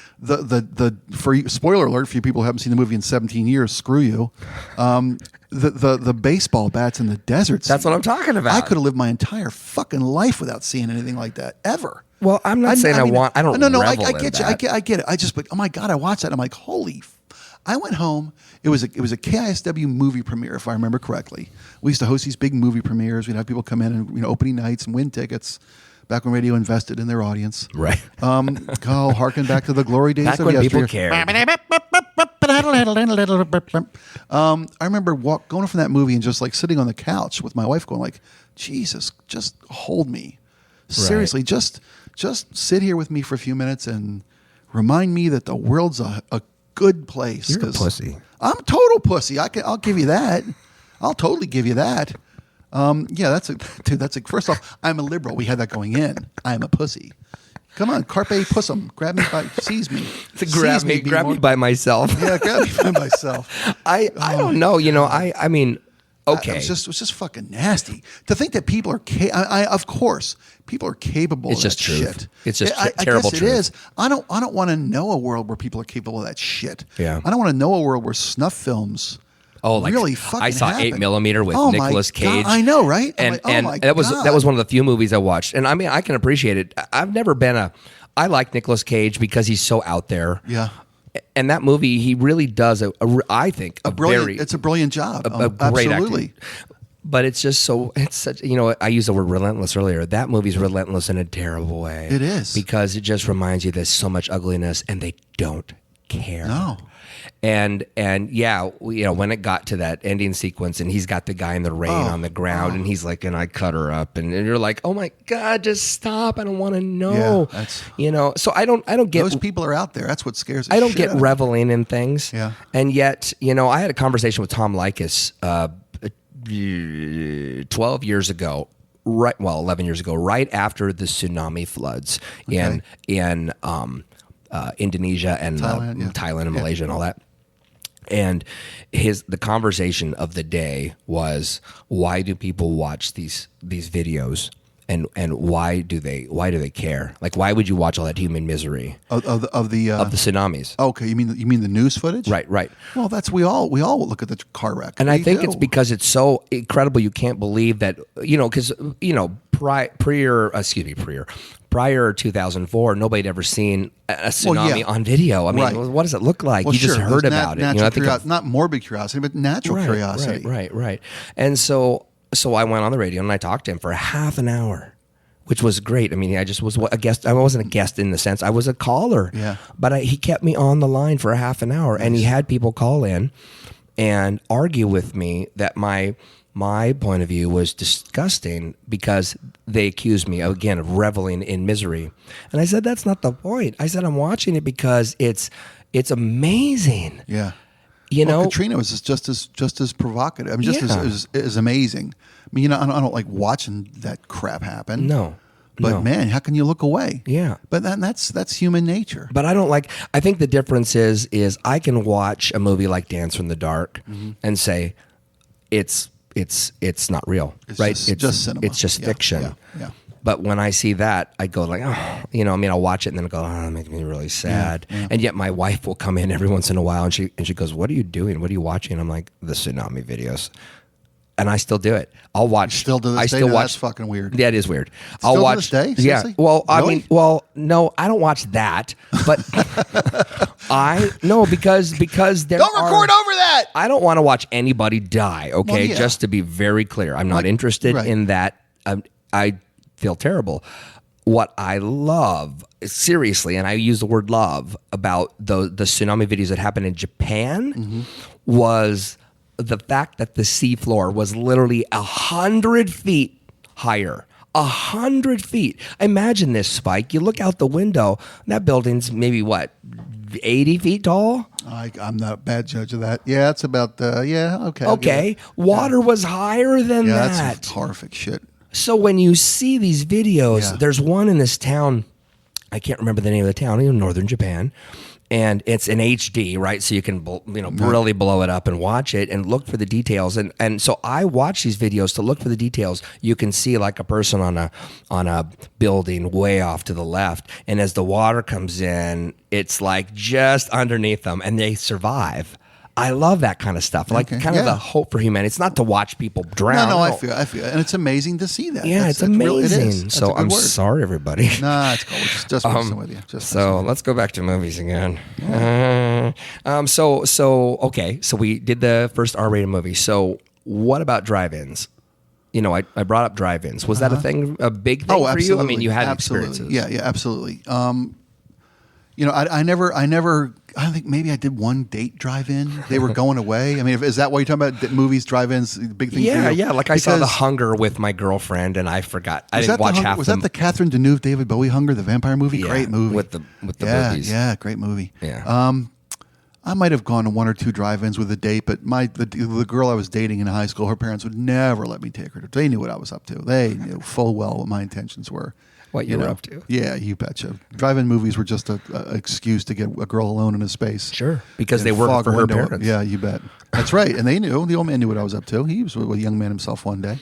Spoiler alert for you people who haven't seen the movie in 17 years, screw you. The baseball bats in the desert. That's what I'm talking about. I could have lived my entire fucking life without seeing anything like that ever. Well, I'm not saying I don't. No, revel I in get that. you. I get it. I just, oh my God, I watched that. I'm like, holy. I went home. It was a KISW movie premiere, if I remember correctly. We used to host these big movie premieres. We'd have people come in and opening nights and win tickets. Back when radio invested in their audience. Right. Harken back to the glory days Back of when yesteryear. people cared. I remember going from that movie and just like sitting on the couch with my wife going like, Jesus, just hold me. Seriously, just sit here with me for a few minutes and remind me that the world's a good place. You're a pussy. I'm a total pussy. I'll give you that. I'll totally give you that. First off, I'm a liberal. We had that going in. I'm a pussy. Come on, carpe pussum. Grab me by, seize me. grab Seize me be more- by myself. Yeah, grab me by myself. I don't know. You know, I mean, okay. It was just fucking nasty to think that people are. Of course, people are capable. It's of just that truth. shit. It's just I terrible guess truth. it is. I don't want to know a world where people are capable of that shit. Yeah. I don't want to know a world where snuff films. Like really fucking I saw happen. 8mm with Oh my Nicolas Cage. God, I know, right? I'm And like, oh and my that was God. that was one of the few movies I watched. And I mean, I can appreciate it. I've never been I like Nicolas Cage because he's so out there. Yeah. And that movie, he really does I think a Brilliant. It's a brilliant job. a great Absolutely. acting. But it's just so, it's such, you know, I used the word relentless earlier. That movie's relentless in a terrible way. It is. Because it just reminds you there's so much ugliness and they don't care. No. And yeah, you know, when it got to that ending sequence and he's got the guy in the rain on the ground and he's like, and I cut her up and you're like, oh my God, just stop. I don't want to know. Yeah, that's, you know, so I don't get those people are out there. That's what scares the I don't shit get out of me. reveling in things. Yeah. And yet, you know, I had a conversation with Tom Leykis 12 years ago, 11 years ago, right after the tsunami floods in Indonesia and Thailand and Malaysia and all that. And the conversation of the day was, why do people watch these videos? And why do they care? Like, why would you watch all that human misery of the tsunamis? Okay, you mean the news footage? Right. Well, that's we all look at the car wreck, And I think it's because it's so incredible. You can't believe that, you know, because, you know, prior 2004, nobody had ever seen a tsunami on video. I mean, what does it look like? Well, you just heard about it. You know, I think not morbid curiosity, but natural curiosity. Right. And so I went on the radio and I talked to him for half an hour, which was great. I mean, I just was a guest. I wasn't a guest in the sense I was a caller. Yeah. But he kept me on the line for a half an hour, and he had people call in and argue with me that my point of view was disgusting because they accused me again of reveling in misery. And I said, that's not the point. I said, I'm watching it because it's amazing. Yeah. You know, Katrina was just as provocative. I mean, as amazing. I mean, you know, I don't like watching that crap happen. No. But man, how can you look away? Yeah. But that's human nature. But I think the difference is I can watch a movie like Dance from the Dark and say it's not real, right? It's just cinema. It's just fiction. Yeah. But when I see that, I go like, oh, you know, I mean, I'll watch it and then I go, oh, that makes me really sad. Yeah. And yet my wife will come in every once in a while and she goes, what are you doing? What are you watching? I'm like, the tsunami videos. And I still do it. I'll watch. Still do this I day? still No, watch. that's fucking weird. Yeah, it is weird. Still I'll to watch. this day? Yeah. Seriously? Well, I Really? mean, no, I don't watch that. But because there Don't record over that. I don't want to watch anybody die. Okay, Well, yeah. just to be very clear, I'm not interested right. in that. I feel terrible. What I love, seriously, and I use the word love about the tsunami videos that happened in Japan, was the fact that the seafloor was literally 100 feet higher. 100 feet. Imagine this, Spike. You look out the window, that building's maybe 80 feet tall? I'm not a bad judge of that. Yeah, it's about okay. Okay. Water was higher than that. That's horrific shit. So when you see these videos, there's one in this town, I can't remember the name of the town, in northern Japan, and it's in HD, right? So you can really blow it up and watch it and look for the details. And so I watch these videos to look for the details. You can see like a person on a building way off to the left, and as the water comes in, it's like just underneath them, and they survive. I love that kind of stuff. Like kind of the hope for humanity. It's not to watch people drown. No, I feel, and it's amazing to see that. Yeah, it's amazing. It is. So I'm sorry, everybody. Nah, it's cool. Just messing with you. So let's go back to movies again. So we did the first R-rated movie. So what about drive-ins? You know, I brought up drive-ins. Was that a big thing for you? I mean, you had experiences. Yeah, absolutely. You know, I think maybe I did one date drive-in. They were going away. I mean, is that what you're talking about? Movies, drive-ins, big thing for you? Yeah. Like I saw The Hunger with my girlfriend, and I forgot. I didn't watch half. Was that the Catherine Deneuve, David Bowie Hunger, the vampire movie? Yeah, great movie. with the boobies. Yeah, great movie. Yeah. I might have gone to one or two drive-ins with a date, but the girl I was dating in high school, her parents would never let me take her. They knew what I was up to. They knew full well what my intentions were. what you were up to. Yeah, you betcha. Drive-in movies were just a excuse to get a girl alone in a space. Sure, because And they worked fog for her window. parents. Yeah, you bet. That's right. And they knew. The old man knew what I was up to. He was a young man himself one day.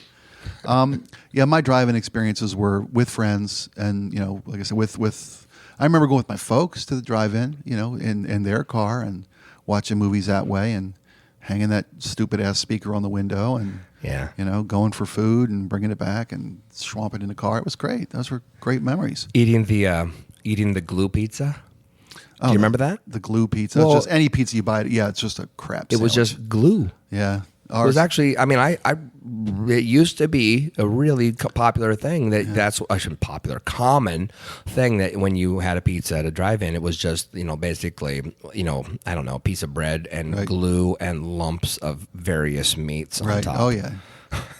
Yeah, my drive-in experiences were with friends, and like I said, with. I remember going with my folks to the drive-in, in their car, and watching movies that way, and hanging that stupid ass speaker on the window, and going for food and bringing it back and swamping in the car. It was great. Those were great memories. Eating the glue pizza. Do you remember that? The glue pizza. Well, it's just any pizza you buy. Yeah, it's just a crap. It was sandwich. just glue. Yeah. It was actually, I mean, it used to be a really popular thing common thing that when you had a pizza at a drive-in, it was just, basically, I don't know, a piece of bread and glue and lumps of various meats on top. Oh, yeah.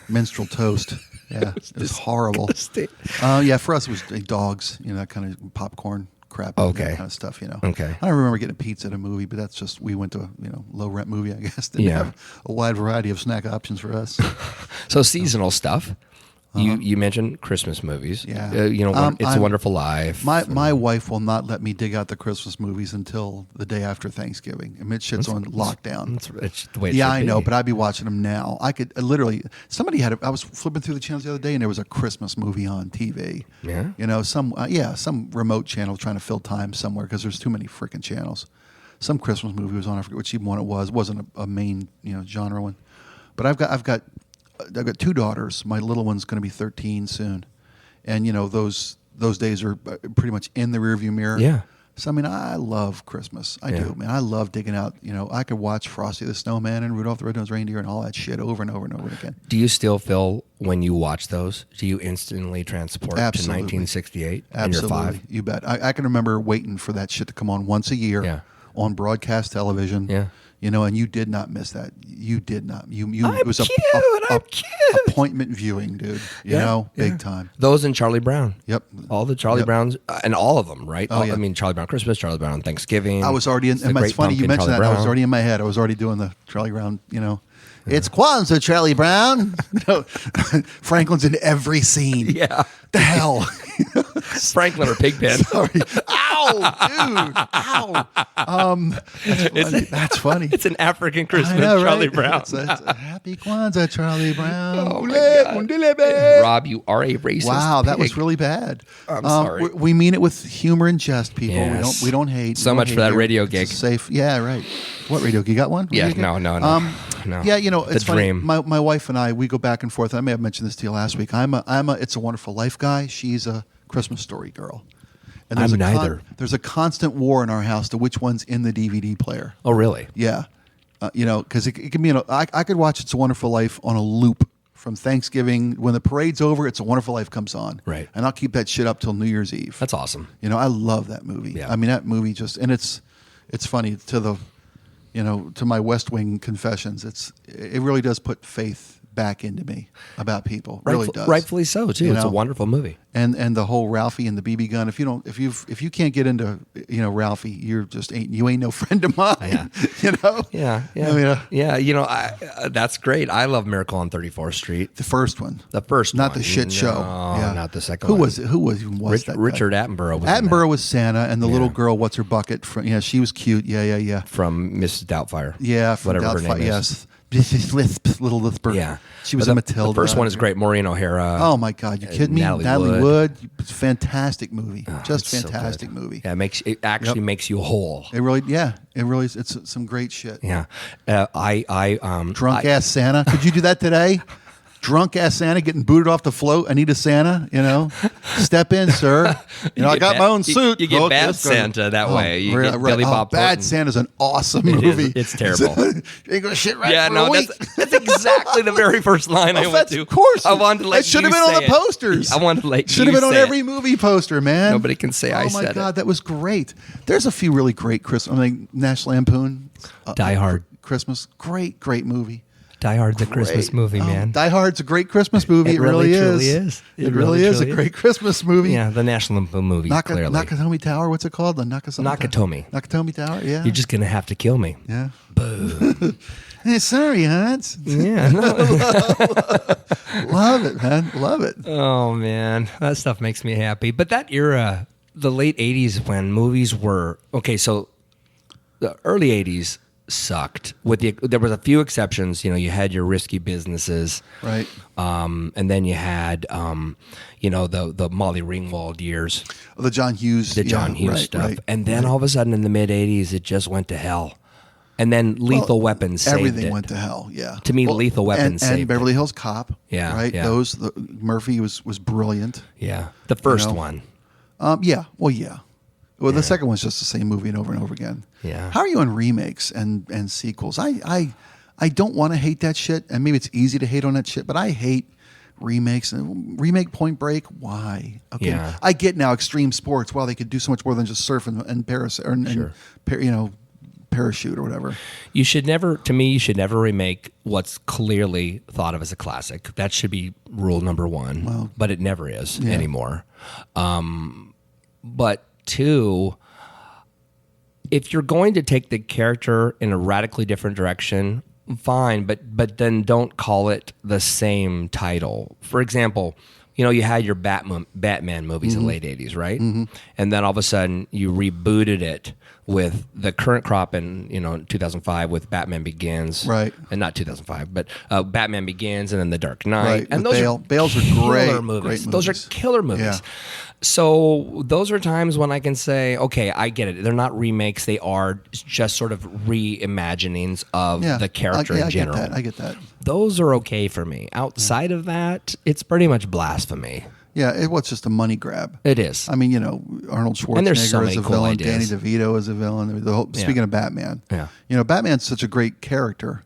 Minstrel toast. Yeah. It was horrible. Yeah, for us, it was dogs, that kind of popcorn crap, okay, that kind of stuff, Okay. I don't remember getting a pizza at a movie, but that's just, we went to a low rent movie, I guess. Didn't have a wide variety of snack options for us. So seasonal stuff. You mentioned Christmas movies. Yeah. It's a Wonderful Life. My wife will not let me dig out the Christmas movies until the day after Thanksgiving. I mean, shit's on lockdown. It's the way it yeah, should I know, be. but I'd be watching them now. I could literally. I was flipping through the channels the other day, and there was a Christmas movie on TV. Yeah. Some remote channel trying to fill time somewhere because there's too many freaking channels. Some Christmas movie was on. I forget which even one it was. It wasn't a main genre one, but I've got 2 daughters. My little one's going to be 13 soon, and those days are pretty much in the rearview mirror. Yeah. So I mean, I love Christmas. I do, man. I love digging out. I could watch Frosty the Snowman and Rudolph the Red-Nosed Reindeer and all that shit over and over and over again. Do you still feel when you watch those? Do you instantly transport Absolutely. to 1968? Absolutely, And you're 5? you bet. I can remember waiting for that shit to come on once a year on broadcast television. Yeah. And you did not miss that. You did not. It was I'm cute. Appointment viewing, dude. Big time. Those and Charlie Brown. Yep. All the Charlie Browns, and all of them, right? Oh, yeah. I mean, Charlie Brown Christmas, Charlie Brown Thanksgiving. I was already in. The And it's Great funny you Pumpkin, mentioned Charlie that. I was Brown. already in my head. I was already doing the Charlie Brown. It's Kwanzaa, Charlie Brown. Franklin's in every scene. Yeah. The hell. Franklin or Pigpen. Sorry. Ow, dude. Ow. That's funny. It's an African Christmas, I know, right? Charlie Brown. It's a happy Kwanzaa, Charlie Brown. Oh, my God. Rob, you are a racist. Wow, that was pig. really bad. I'm sorry. We mean it with humor and jest, people. Yes. We don't hate. So We don't much hate for that here. radio It's gig. safe. Yeah, right. What radio gig? You got one? Yeah, Radio gig? no. No. Yeah, it's The funny. dream. My wife and I, we go back and forth. I may have mentioned this to you last week. I'm a It's a Wonderful Life guy. She's a Christmas Story girl. And I'm neither. There's a constant war in our house to which one's in the DVD player. Oh, really? Yeah, because it can be. I could watch It's a Wonderful Life on a loop from Thanksgiving when the parade's over. It's a Wonderful Life comes on, Right. and I'll keep that shit up till New Year's Eve. That's awesome. I love that movie. Yeah. I mean, that movie and it's funny to the, to my West Wing confessions. It really does put faith back into me about people. Really does. Rightfully so too. It's a wonderful movie. And the whole Ralphie and the BB gun. If you can't get into Ralphie, you ain't no friend of mine. Yeah. Yeah. That's great. I love Miracle on 34th Street. The first one. The first Not one. the shit show. No, Yeah. not the second Who one. was it? Who was that guy? Richard Attenborough was in Attenborough that. was Santa, and the little girl, what's her bucket? She was cute. Yeah. From Mrs. Doubtfire. Yeah, from whatever her Doubtfire, name is. Yes. Little Lisper. Yeah. She was But a Matilda. The first one is great. Maureen O'Hara. Oh my God, you kidding me? Natalie Wood. It's a fantastic movie. Just It's so fantastic good. movie. Yeah, it actually makes you whole. It really is. It's some great shit. Yeah. Drunk ass Santa. Could you do that today? Drunk ass Santa getting booted off the float. I need a Santa. Step in, sir. I got my own suit. You get Okay, bad let's go. Santa that way. You get Billy Bob Bad Thornton. Santa's an awesome It is. movie. It's terrible. You ain't gonna shit right Yeah, for no, a week. that's exactly the very first line I went That's, to. of course. I wanted to let That should have you been on say the it. posters. I wanted to let Should you have been on say every it. movie poster, man. Nobody can say I Oh my said God, it. that was great. There's a few really great Christmas. National Lampoon. Die Hard. Christmas. Great movie. Die Hard's a Christmas movie, man. Die Hard's a great Christmas movie. It really is. It really is a great Christmas movie. Yeah, the National Lampoon movie, clearly. Nakatomi Tower, what's it called? The Nakatomi. Nakatomi Tower, yeah. You're just going to have to kill me. Yeah. Boo. Hey, sorry, Hans. Yeah. No. Love it, man. Love it. Oh, man. That stuff makes me happy. But that era, the late 80s when movies were... Okay, so the early 80s sucked. There was a few exceptions. You know, you had your Risky Businesses. Right. And then you had, the Molly Ringwald years. The John Hughes. Stuff. Right. And then all of a sudden in the mid-80s, it just went to hell. And then Lethal Weapon saved it. Everything went to hell, yeah. To me, Lethal Weapon saved it. And Beverly Hills Cop. Yeah. Right? Yeah. Murphy was brilliant. Yeah. The first one. Yeah. Well, yeah. Well, the second one's just the same movie and over again. Yeah. How are you on remakes and sequels? I don't want to hate that shit, and maybe it's easy to hate on that shit, but I hate remakes. Remake Point Break, why? Okay. Yeah. I get now extreme sports. Well, they could do so much more than just surf and parachute or whatever. You should never remake what's clearly thought of as a classic. That should be rule number one. Well, but it never is anymore. But two, if you're going to take the character in a radically different direction, fine, but then don't call it the same title. For example, you had your Batman movies in the late 80s, right? Mm-hmm. And then all of a sudden you rebooted it with the current crop in 2005 with Batman Begins. Right. And not 2005, but Batman Begins and then The Dark Knight. Right. And Bale's are killer great movies. movies. Those are killer movies. Yeah. So those are times when I can say, okay, I get it. They're not remakes. They are just sort of reimaginings of the character in general. I get that. Those are okay for me. Outside of that, it's pretty much blasphemy. Yeah, it's just a money grab. It is. I mean, Arnold Schwarzenegger as a villain, ideas. Danny DeVito as a villain. Speaking of Batman, Batman's such a great character.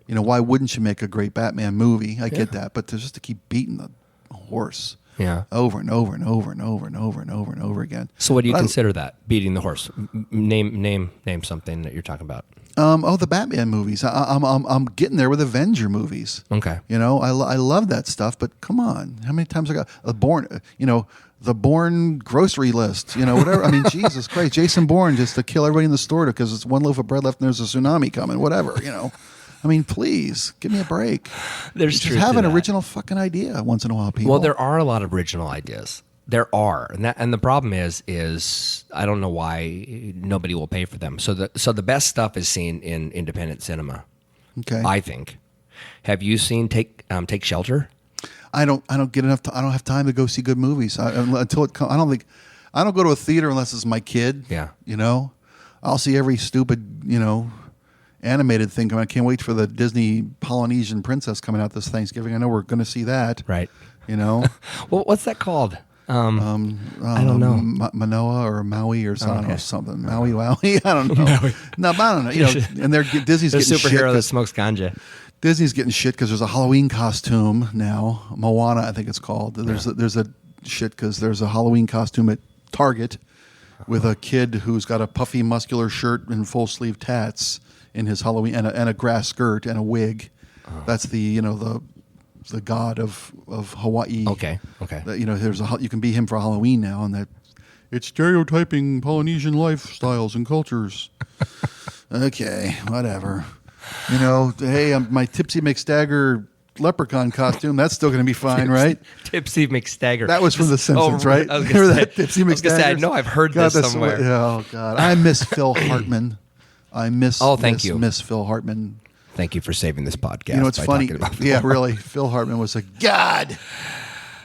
Why wouldn't you make a great Batman movie? I get that, but just to keep beating the horse, over and over and over and over and over and over and over again. So, what do you consider that beating the horse? Name something that you're talking about. The Batman movies. I'm getting there with Avenger movies. Okay. I love that stuff, but come on, how many times I got the Bourne grocery list, whatever. I mean, Jesus Christ, Jason Bourne just to kill everybody in the store because it's one loaf of bread left and there's a tsunami coming, whatever, I mean, please give me a break. There's just have an original fucking idea once in a while, people. Well, there are a lot of original ideas. There are, and the problem is I don't know why nobody will pay for them. So the best stuff is seen in independent cinema. Okay, I think. Have you seen Take Shelter? I don't get enough. I don't have time to go see good movies until it comes. I don't go to a theater unless it's my kid. Yeah, I'll see every stupid animated thing coming. I can't wait for the Disney Polynesian Princess coming out this Thanksgiving. I know we're going to see that. Right. Well, what's that called? I don't know. Manoa or Maui or something. Maui. I don't know. Maui. No, but I don't know. And Disney's the getting superhero shit that smokes ganja. Disney's getting shit because there's a Halloween costume now. Moana, I think it's called. There's a shit because there's a Halloween costume at Target with a kid who's got a puffy, muscular shirt and full sleeve tats in his Halloween and a grass skirt and a wig. That's the god of Hawaii. Okay. That, you can be him for Halloween now, and that it's stereotyping Polynesian lifestyles and cultures. Okay, whatever. Hey, my Tipsy McStagger leprechaun costume. That's still going to be fine, right? Tipsy McStagger. That was from The Simpsons, right? Remember that Tipsy McStagger? I know I've heard this somewhere. Oh God, I miss Phil Hartman. Miss Phil Hartman. Thank you for saving this podcast. It's funny. Yeah, really. Phil Hartman was a god.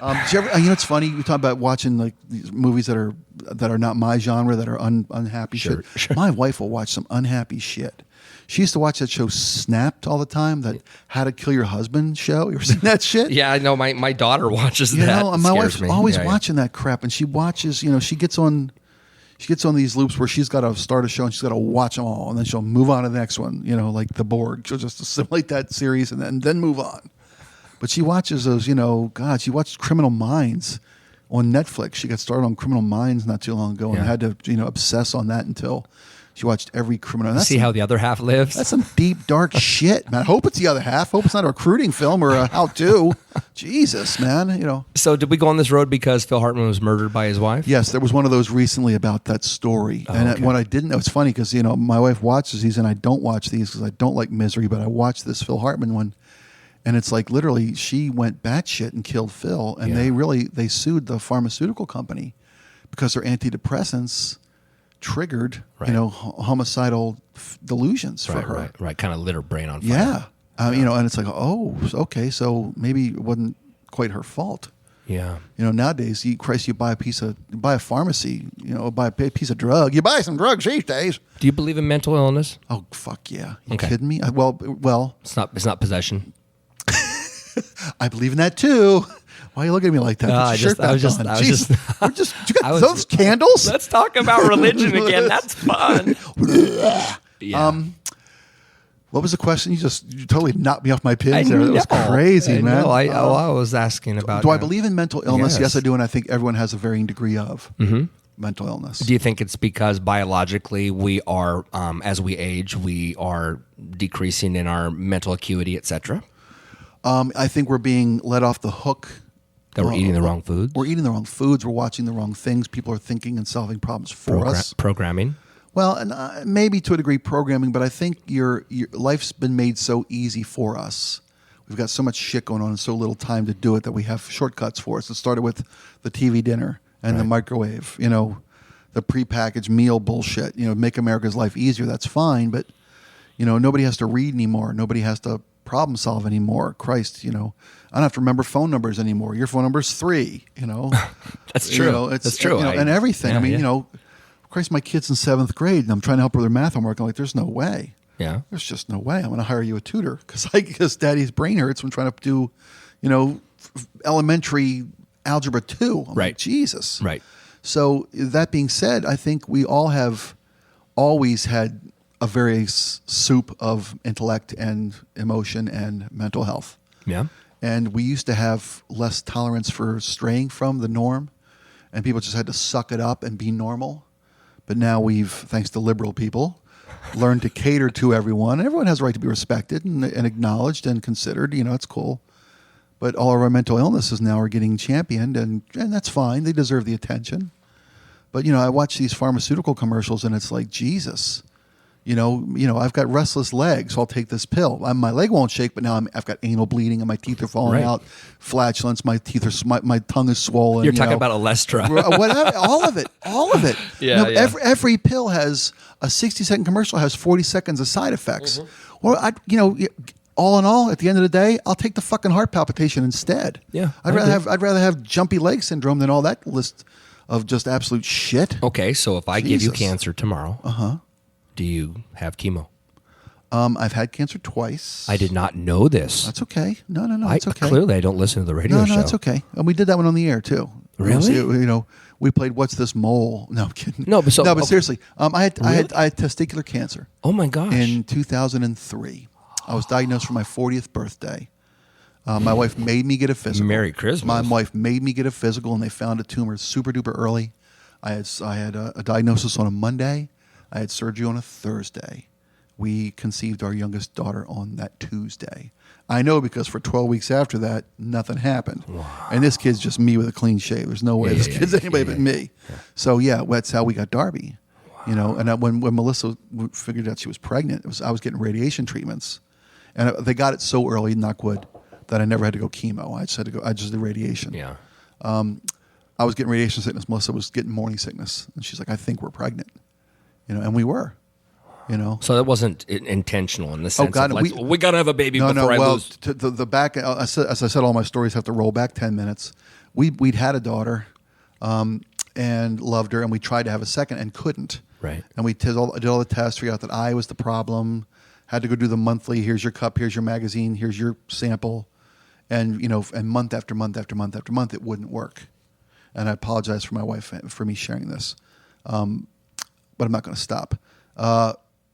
It's funny. We talk about watching like these movies that are not my genre, that are unhappy shit. Sure. My wife will watch some unhappy shit. She used to watch that show Snapped all the time, that How to Kill Your Husband show. You ever seen that shit? Yeah, I know. My daughter watches that. And my wife's always watching that crap, and she watches. She gets on these loops where she's got to start a show and she's got to watch them all, and then she'll move on to the next one. Like The Borg, she'll just assimilate that series and then move on. But she watches those. She watched Criminal Minds on Netflix. She got started on Criminal Minds not too long ago and had to obsess on that until She watched every criminal. See how the other half lives? That's some deep, dark shit, man. I hope it's the other half. Hope it's not a recruiting film or a how-to. Jesus, man. You know. So did we go on this road because Phil Hartman was murdered by his wife? Yes, there was one of those recently about that story. Oh, and okay. what I didn't know, it's funny because, you know, my wife watches these and I don't watch these because I don't like misery, but I watched this Phil Hartman one. And it's like literally she went batshit and killed Phil. And they sued the pharmaceutical company because their antidepressants triggered, you know, homicidal delusions for her. Right. Kind of lit her brain on fire. Yeah. You know, and it's like, oh, okay, so maybe it wasn't quite her fault. Yeah. You know, nowadays, you buy a pharmacy, you know, buy a piece of drug. You buy some drugs these days. Do you believe in mental illness? Oh, fuck yeah. You kidding me? Well. It's not possession. I believe in that too. Why are you looking at me like that? No, I was just you got those candles? Let's talk about religion again. That's fun. Yeah. What was the question? You totally knocked me off my pins there. That was crazy, man. I was asking about. Do I believe in mental illness? Yes. Yes, I do, and I think everyone has a varying degree of mental illness. Do you think it's because biologically we are, as we age, we are decreasing in our mental acuity, etc.? I think we're being let off the hook. That we're eating the wrong foods? We're eating the wrong foods. We're watching the wrong things. People are thinking and solving problems for us. Programming? Well, and maybe to a degree programming, but I think your life's been made so easy for us. We've got so much shit going on and so little time to do it that we have shortcuts for us. It started with the TV dinner and the microwave, you know, the prepackaged meal bullshit. You know, make America's life easier. That's fine, but, you know, nobody has to read anymore. Nobody has to problem solve anymore. Christ, you know, I don't have to remember phone numbers anymore. Your phone number's 3, you know. That's true. You know, That's true. You know, and everything. Yeah, I mean, you know, Christ, my kid's in 7th grade, and I'm trying to help her with their math homework. I'm like, there's no way. Yeah. There's just no way. I'm going to hire you a tutor because daddy's brain hurts from trying to do, you know, elementary algebra 2. I'm like, Jesus. Right. So that being said, I think we all have always had a various soup of intellect and emotion and mental health. Yeah. And we used to have less tolerance for straying from the norm, and people just had to suck it up and be normal. But now we've, thanks to liberal people, learned to cater to everyone. Everyone has a right to be respected and acknowledged and considered. You know, it's cool. But all of our mental illnesses now are getting championed, and that's fine. They deserve the attention. But, you know, I watch these pharmaceutical commercials, and it's like, Jesus. You know, I've got restless legs, so I'll take this pill. My leg won't shake, but now I've got anal bleeding and my teeth are falling out, flatulence, my teeth are, my tongue is swollen. You're talking about Olestra. Whatever, all of it. Yeah, Every pill has a 60-second commercial, has 40 seconds of side effects. Well, all in all, at the end of the day, I'll take the fucking heart palpitation instead. Yeah, I'd rather have jumpy leg syndrome than all that list of just absolute shit. Okay, so if I give you cancer tomorrow, do you have chemo? I've had cancer twice. I did not know this. That's okay. No, it's okay. Clearly, I don't listen to the radio show. No, it's okay. And we did that one on the air too. Really? You know, we played "What's This Mole?" No, I'm kidding. No, but seriously, I had testicular cancer. Oh my gosh! In 2003, I was diagnosed for my 40th birthday. My wife made me get a physical. Merry Christmas. My wife made me get a physical, and they found a tumor super duper early. I had a diagnosis on a Monday. I had surgery on a Thursday. We conceived our youngest daughter on that Tuesday. I know because for 12 weeks after that, nothing happened. Wow. And this kid's just me with a clean shave. There's no way this kid's anybody but me. Yeah. So that's how we got Darby. Wow. You know, and when Melissa figured out she was pregnant, I was getting radiation treatments, and they got it so early, knock wood, that I never had to go chemo. I just did radiation. Yeah. I was getting radiation sickness. Melissa was getting morning sickness, and she's like, "I think we're pregnant." You know, and we were. You know, so that wasn't intentional in the sense of we got to have a baby before I lose. To the back, as I said, all my stories have to roll back 10 minutes. We'd had a daughter, and loved her, and we tried to have a second and couldn't. Right. And we did all the tests, figured out that I was the problem. Had to go do the monthly. Here's your cup. Here's your magazine. Here's your sample, and and month after month after month after month, it wouldn't work. And I apologize for my wife for me sharing this, but I'm not going to stop.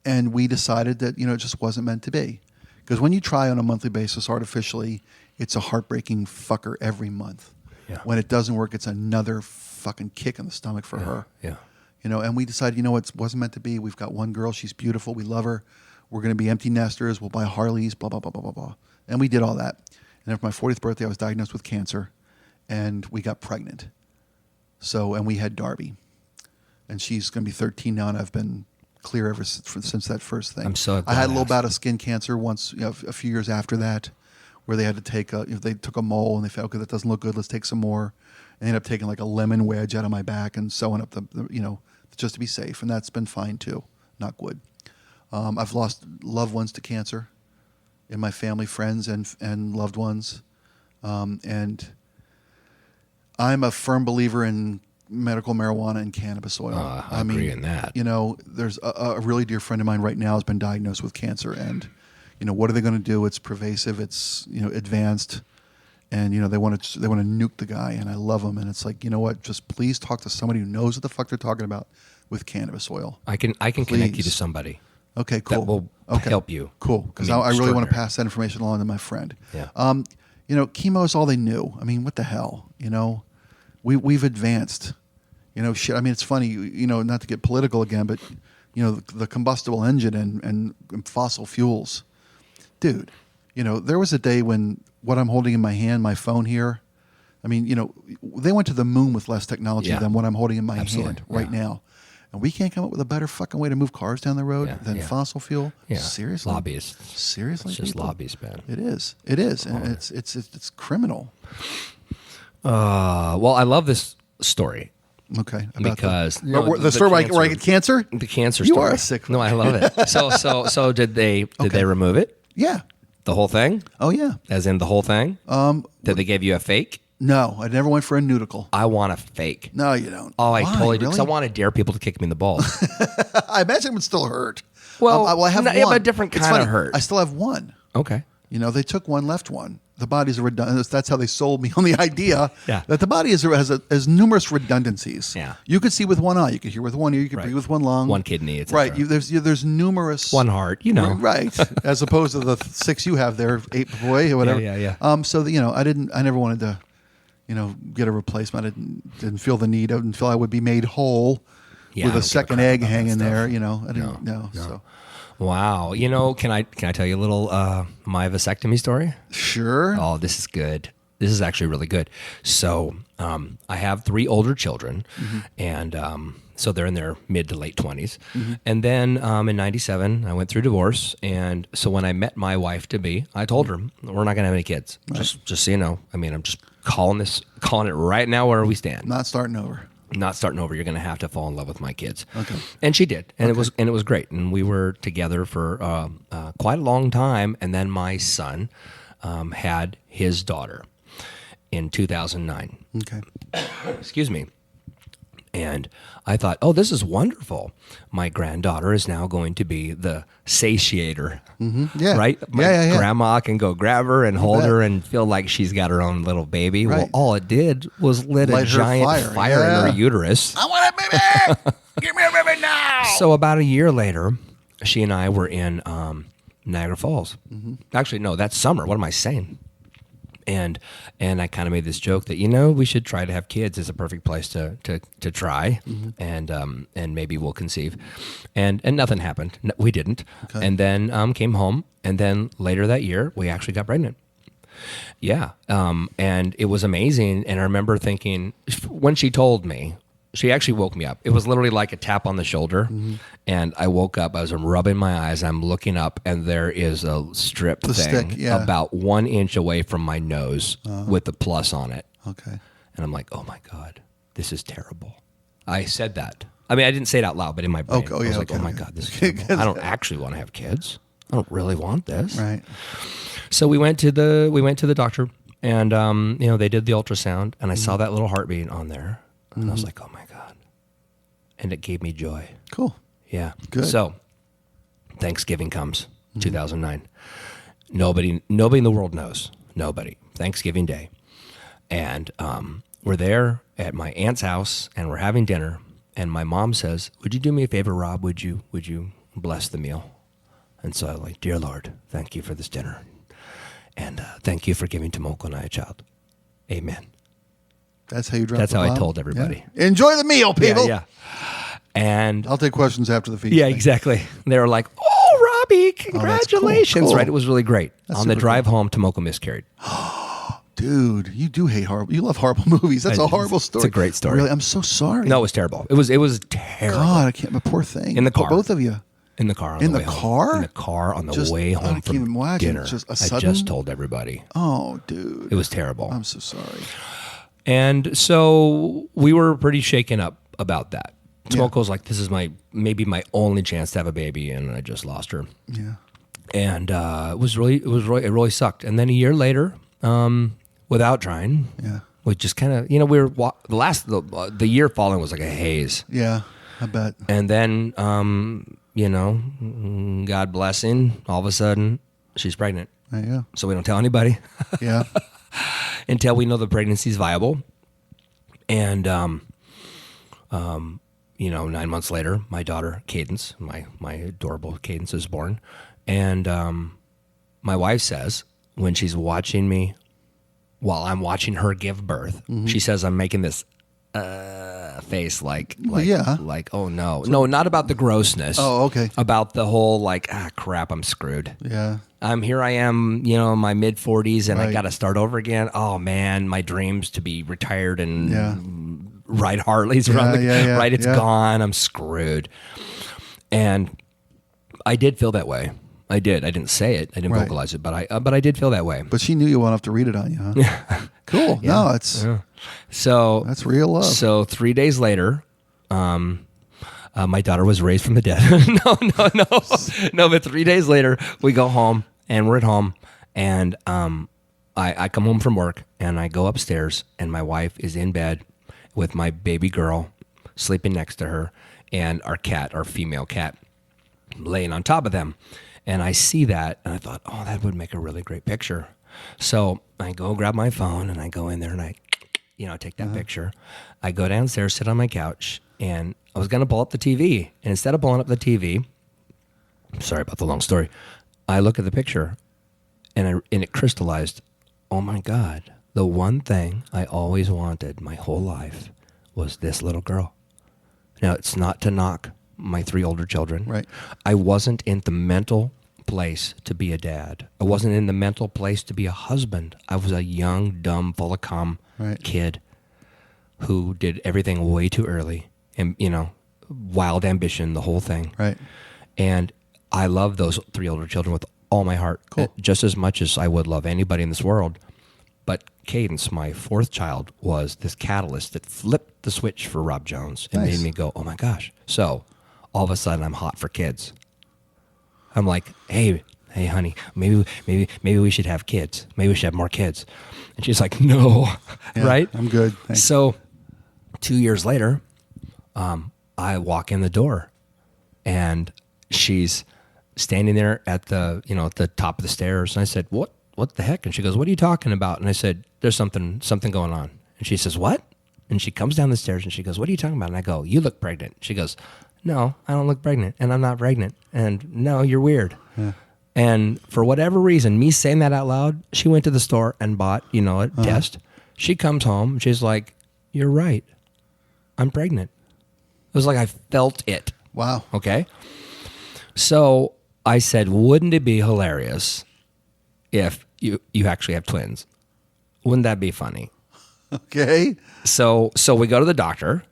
And we decided that, it just wasn't meant to be. Because when you try on a monthly basis artificially, it's a heartbreaking fucker every month. Yeah. When it doesn't work, it's another fucking kick in the stomach for her. Yeah. And we decided, it wasn't meant to be. We've got one girl. She's beautiful. We love her. We're going to be empty nesters. We'll buy Harleys, blah, blah, blah, blah, blah, blah. And we did all that. And then for my 40th birthday, I was diagnosed with cancer, and we got pregnant. And we had Darby. And she's going to be 13 now, and I've been clear ever since that first thing. I'm so glad I had a little bout of skin cancer once, a few years after that, where they had to take they took a mole, and they felt, okay, that doesn't look good, let's take some more. And ended up taking like a lemon wedge out of my back and sewing up just to be safe. And that's been fine too. Not good. I've lost loved ones to cancer in my family, friends, and loved ones. And I'm a firm believer in medical marijuana and cannabis oil. I agree in that. There's a really dear friend of mine right now has been diagnosed with cancer. And, what are they going to do? It's pervasive. It's, advanced. And, they want to nuke the guy. And I love him. And it's like, what? Just please talk to somebody who knows what the fuck they're talking about with cannabis oil. I can connect you to somebody. Okay, cool. That will help you. Cool, because I really want to pass that information along to my friend. Yeah. Chemo is all they knew. I mean, what the hell? We've advanced. Shit. I mean, it's funny. Not to get political again, but the combustible engine and fossil fuels, dude. There was a day when what I'm holding in my hand, my phone here. I mean, they went to the moon with less technology than what I'm holding in my hand right now. And we can't come up with a better fucking way to move cars down the road than fossil fuel. Yeah. Seriously, Lobbyists. Seriously, It's just people? lobbyists, man. It is, and it's criminal. Well, I love this story. Okay, because the story where I get cancer. The cancer You story. are a sick. No, I love it. So did they remove it? Yeah. The whole thing? Oh yeah. As in the whole thing? Did they give you a fake? No, I never went for a nudicle. I want a fake. No, you don't. Oh, I Why, totally do. really? Because I want to dare people to kick me in the balls. I imagine it would still hurt. Well, I have no, one. yeah, but a different It's kind of funny. hurt. I still have one. Okay. They took one, left one. The body's a redundant. That's how they sold me on the idea Yeah. that the body has numerous redundancies. Yeah. You could see with one eye. You could hear with one ear. You could breathe with one lung. One kidney, et cetera. Right. There's numerous. One heart, Right. As opposed to the 6 you have there, 8 boy or whatever. Yeah. So I never wanted to, get a replacement. I didn't feel the need. I didn't feel I would be made whole Yeah, with I a don't give a second crap egg about that hanging stuff. there. I didn't know. No. So Wow. Can I tell you a little my vasectomy story? sure. Oh, this is good. This is actually really good. So I have 3 older children, and so they're in their mid to late 20s. And then in 97, I went through divorce. And so when I met my wife-to-be, I told her, we're not going to have any kids. Right. Just so you know. I mean, I'm just calling it right now where we stand. Not starting over. Not starting over. You're going to have to fall in love with my kids. Okay. And she did, and it was great. And we were together for quite a long time. And then my son had his daughter in 2009. Okay. Excuse me. And I thought, oh, this is wonderful. My granddaughter is now going to be the satiator. Yeah. Right? My Yeah. grandma can go grab her and hold bet. her and feel like she's got her own little baby. Right. Well, all it did was lit a Light her giant fire in her uterus. I want a baby. Give me a baby now. So about a year later, she and I were in Niagara Falls. Actually, no, that's summer. What am I saying? And I kind of made this joke that we should try to have kids. It's a perfect place to try, and maybe we'll conceive. And nothing happened. No, we didn't. Okay. And then came home, and then later that year we actually got pregnant. Yeah, and it was amazing. And I remember thinking when she told me. She actually woke me up. It was literally like a tap on the shoulder. And I woke up. I was rubbing my eyes. I'm looking up, and there is a strip thing about 1 inch away from my nose with the plus on it. Okay. And I'm like, oh, my God, this is terrible. I said that. I mean, I didn't say it out loud, but in my brain, I was like, oh, my God, this is terrible. I don't actually want to have kids. I don't really want this. Right. So we went to the doctor, and they did the ultrasound, and I saw that little heartbeat on there. And I was like, oh, my God. And it gave me joy. Cool. Yeah. Good. So Thanksgiving comes, 2009. Nobody in the world knows. Nobody. Thanksgiving Day. And we're there at my aunt's house, and we're having dinner. And my mom says, would you do me a favor, Rob? Would you bless the meal? And so I'm like, dear Lord, thank you for this dinner. And thank you for giving to Moko and I a child. Amen. That's how you drop That's the how bomb? I told everybody. Yeah. Enjoy the meal, people. Yeah. And I'll take questions after the feast. yeah, exactly. They were like, "Oh, Robbie, congratulations!" cool. Right? It was really great. That's On the super drive home, Tomoko miscarried. Dude, you do hate horrible. You love horrible movies. That's a horrible story. It's a great story. Really, I'm so sorry. No, it was terrible. It was terrible. God, I can't. My poor thing. In the car. Both of you. In the car. On In the the way home. car? In the car on the Just- way I home can't from even imagine. dinner. Just a I sudden- just told everybody. Oh, dude. It was terrible. I'm so sorry. And so we were pretty shaken up about that. Yeah. Tomoko's like, this is maybe my only chance to have a baby, and I just lost her. Yeah. And it really sucked. And then a year later, without trying, Yeah. we just kind of, we were the year following was like a haze. Yeah. I bet. And then, God blessing, all of a sudden, she's pregnant. Yeah. So we don't tell anybody Yeah. until we know the pregnancy is viable. And, 9 months later, my daughter, Cadence, my adorable Cadence is born. And my wife says, when she's watching me, while I'm watching her give birth, she says, I'm making this face like, oh no. No, not about the grossness. Oh, okay. About the whole crap, I'm screwed. Yeah. Here I am, in my mid 40s and I Right. got to start over again. Oh man, my dreams to be retired and Yeah. ride Harleys around right. It's yeah. gone. I'm screwed. And I did feel that way. I did. I didn't say it. I didn't Right. vocalize it, but I did feel that way. But she knew you well enough to read it on you, huh? Yeah. Cool. Yeah. No, it's So that's real love. So 3 days later, my daughter was raised from the dead. No. But 3 days later, we go home and we're at home, and I come home from work and I go upstairs, and my wife is in bed with my baby girl sleeping next to her, and our cat, our female cat, laying on top of them. And I see that, and I thought, oh, that would make a really great picture. So I go grab my phone, and I go in there, and I take that picture. I go downstairs, sit on my couch, and I was going to pull up the TV. And instead of pulling up the TV, sorry about the long story, I look at the picture, and it crystallized, oh my God, the one thing I always wanted my whole life was this little girl. Now, it's not to knock my 3 older children. Right. I wasn't in the mental place to be a dad. I wasn't in the mental place to be a husband. I was a young, dumb, full of cum Right. kid who did everything way too early, and wild ambition, the whole thing. Right. And I love those 3 older children with all my heart, Cool. just as much as I would love anybody in this world. But Cadence, my 4th child, was this catalyst that flipped the switch for Rob Jones and Nice. made me go, oh my gosh. So all of a sudden I'm hot for kids. I'm like, hey, honey, maybe we should have kids. Maybe we should have more kids. And she's like, no, Yeah, right? I'm good. Thanks. So 2 years later, I walk in the door, and she's standing there at the at the top of the stairs. And I said, what the heck? And she goes, what are you talking about? And I said, there's something going on. And she says, what? And she comes down the stairs and she goes, what are you talking about? And I go, you look pregnant. She goes, no, I don't look pregnant, and I'm not pregnant. And no, you're weird. Yeah. And for whatever reason, me saying that out loud, she went to the store and bought, a test. She comes home and she's like, you're right. I'm pregnant. It was like I felt it. Wow. Okay. So I said, wouldn't it be hilarious if you actually have twins? Wouldn't that be funny? Okay. So we go to the doctor,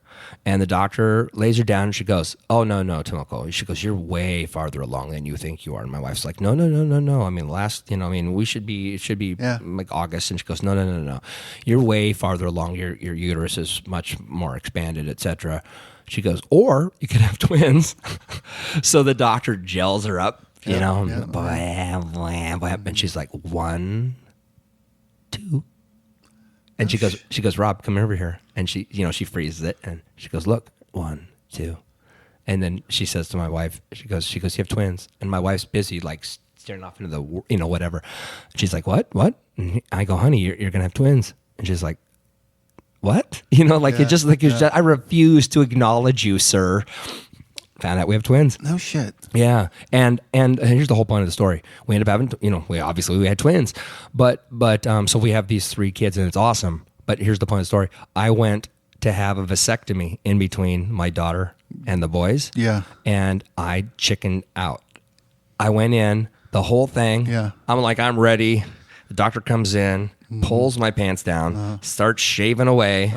and the doctor lays her down, and she goes, oh, no, Tomoko. She goes, you're way farther along than you think you are. And my wife's like, no. I mean, it should be Yeah. like August. And she goes, no. You're way farther along. Your uterus is much more expanded, etc. She goes, or you could have twins. So the doctor gels her up, and and she's like, 1, 2. And she goes, Rob, come over here. And she freezes it, and she goes, look, 1, 2. And then she says to my wife, she goes, you have twins. And my wife's busy, like staring off into the, whatever. She's like, what? And I go, honey, you're going to have twins. And she's like, what? I refuse to acknowledge you, sir. Found out we have twins. No shit. Yeah, and here's the whole point of the story. We ended up having, we had twins, but so we have these 3 kids, and it's awesome. But here's the point of the story. I went to have a vasectomy in between my daughter and the boys. Yeah. And I chickened out. I went in, the whole thing. Yeah. I'm like, I'm ready. The doctor comes in, pulls my pants down, starts shaving away.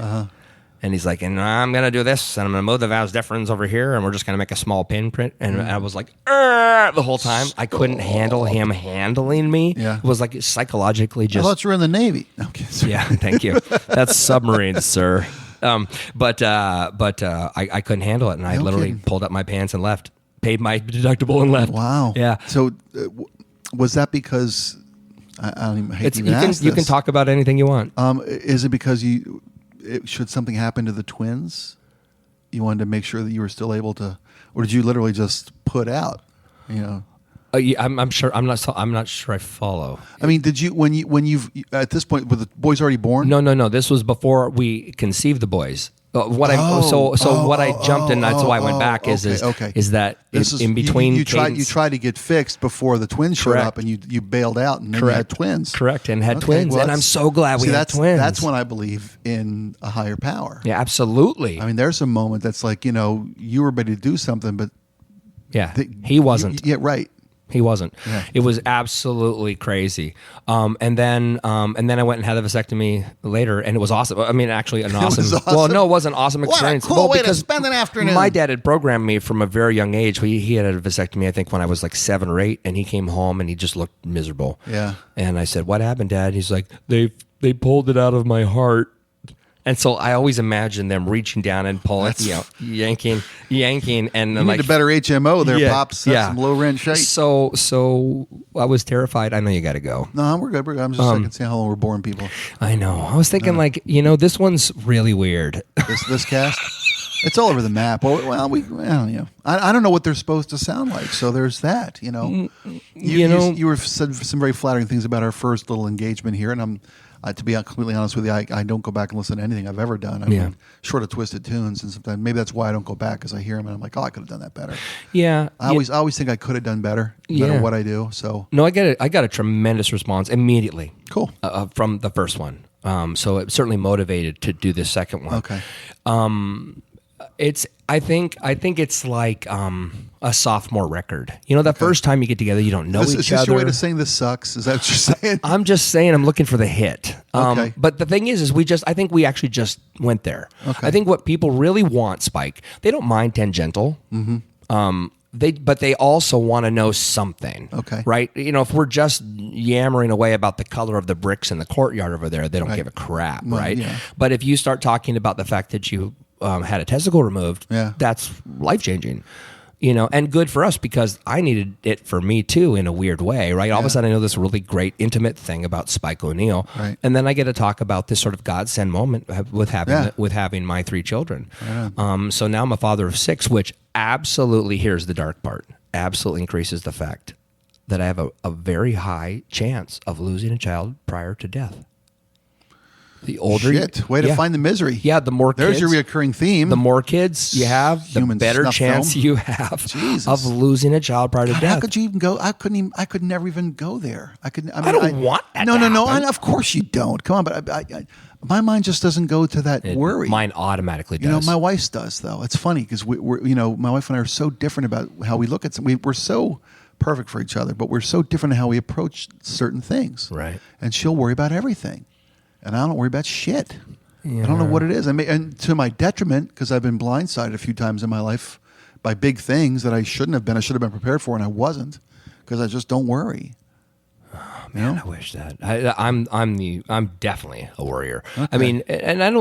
And he's like, and I'm going to do this, and I'm going to move the vas deferens over here, and we're just going to make a small pin print. And I was like, the whole time. I couldn't handle him handling me. Yeah. It was like psychologically I just... thought you were in the Navy. Okay, sorry. Yeah, thank you. That's submarines, sir. But I couldn't handle it, and I literally pulled up my pants and left, paid my deductible and left. Wow. Yeah. So was that because... I don't even hate to even ask this. You can talk about anything you want. Is it because should something happen to the twins, you wanted to make sure that you were still able to, or did you literally just put out? Yeah, I'm sure. I'm not sure I follow. I mean, did you when you've at this point were the boys already born? No. This was before we conceived the boys. What I jumped and that's why I went back is that in between you tried to get fixed before the twins showed up, and you bailed out, and then you had twins. Correct, and had twins, and I'm so glad we had twins. That's when I believe in a higher power. Yeah, absolutely. I mean, there's a moment that's like, you were ready to do something, but he wasn't. Yeah, right. He wasn't. Yeah. It was absolutely crazy. And then I went and had the vasectomy later, and it was awesome. I mean, actually, an awesome. Well, no, it was an awesome experience. What a cool way to spend an afternoon. My dad had programmed me from a very young age. He had a vasectomy, I think, when I was like 7 or 8, and he came home and he just looked miserable. Yeah. And I said, "What happened, Dad?" He's like, "They pulled it out of my heart." And so I always imagine them reaching down and pulling, yanking, and you need a better HMO there, Pops. That's some low rent shite. So I was terrified. I know you got to go. No, we're good. I'm just checking to see how long we're boring people. I know. I was thinking this one's really weird. This cast, it's all over the map. Well, I don't know what they're supposed to sound like. So there's that. You were said some very flattering things about our first little engagement here, and I'm. To be completely honest with you, I don't go back and listen to anything I've ever done. I mean, short of Twisted Tunes, and sometimes maybe that's why I don't go back, because I hear them and I'm like, I could have done that better. Yeah, I always think I could have done better, no matter what I do. So no, I get it. I got a tremendous response immediately. Cool. From the first one, so it certainly motivated to do the second one. Okay. I think it's like a sophomore record. The first time you get together, you don't know each other. Is this your way to saying this sucks? Is that what you're saying? I'm just saying I'm looking for the hit. Okay. But the thing is I think we actually just went there. Okay. I think what people really want, Spike, they don't mind tangential. Mm-hmm. But they also want to know something. Okay. Right? If we're just yammering away about the color of the bricks in the courtyard over there, they don't give a crap, right? Yeah. But if you start talking about the fact that you had a testicle removed, that's life-changing. And good for us, because I needed it for me too, in a weird way, right? All of a sudden I know this really great intimate thing about Spike O'Neill. Right. And then I get to talk about this sort of godsend moment with having my 3 children. Right. So now I'm a father of 6, which absolutely, here's the dark part, absolutely increases the fact that I have a very high chance of losing a child prior to death. The older way to find the misery. Yeah, the more there's kids, your reoccurring theme. The more kids you have, the better chance you have of losing a child prior to death. How could you even go? I could never even go there. I don't want that. No. Of course you don't. Come on, but my mind just doesn't go to that worry. Mine automatically does. My wife's does though. It's funny because we're my wife and I are so different about how we look at something. We're so perfect for each other, but we're so different in how we approach certain things. Right. And she'll worry about everything. And I don't worry about shit. Yeah. I don't know what it is. And to my detriment, because I've been blindsided a few times in my life by big things that I shouldn't have been. I should have been prepared for, and I wasn't, because I just don't worry. Oh, man, I wish that. I'm definitely a worrier. Okay. I mean, and I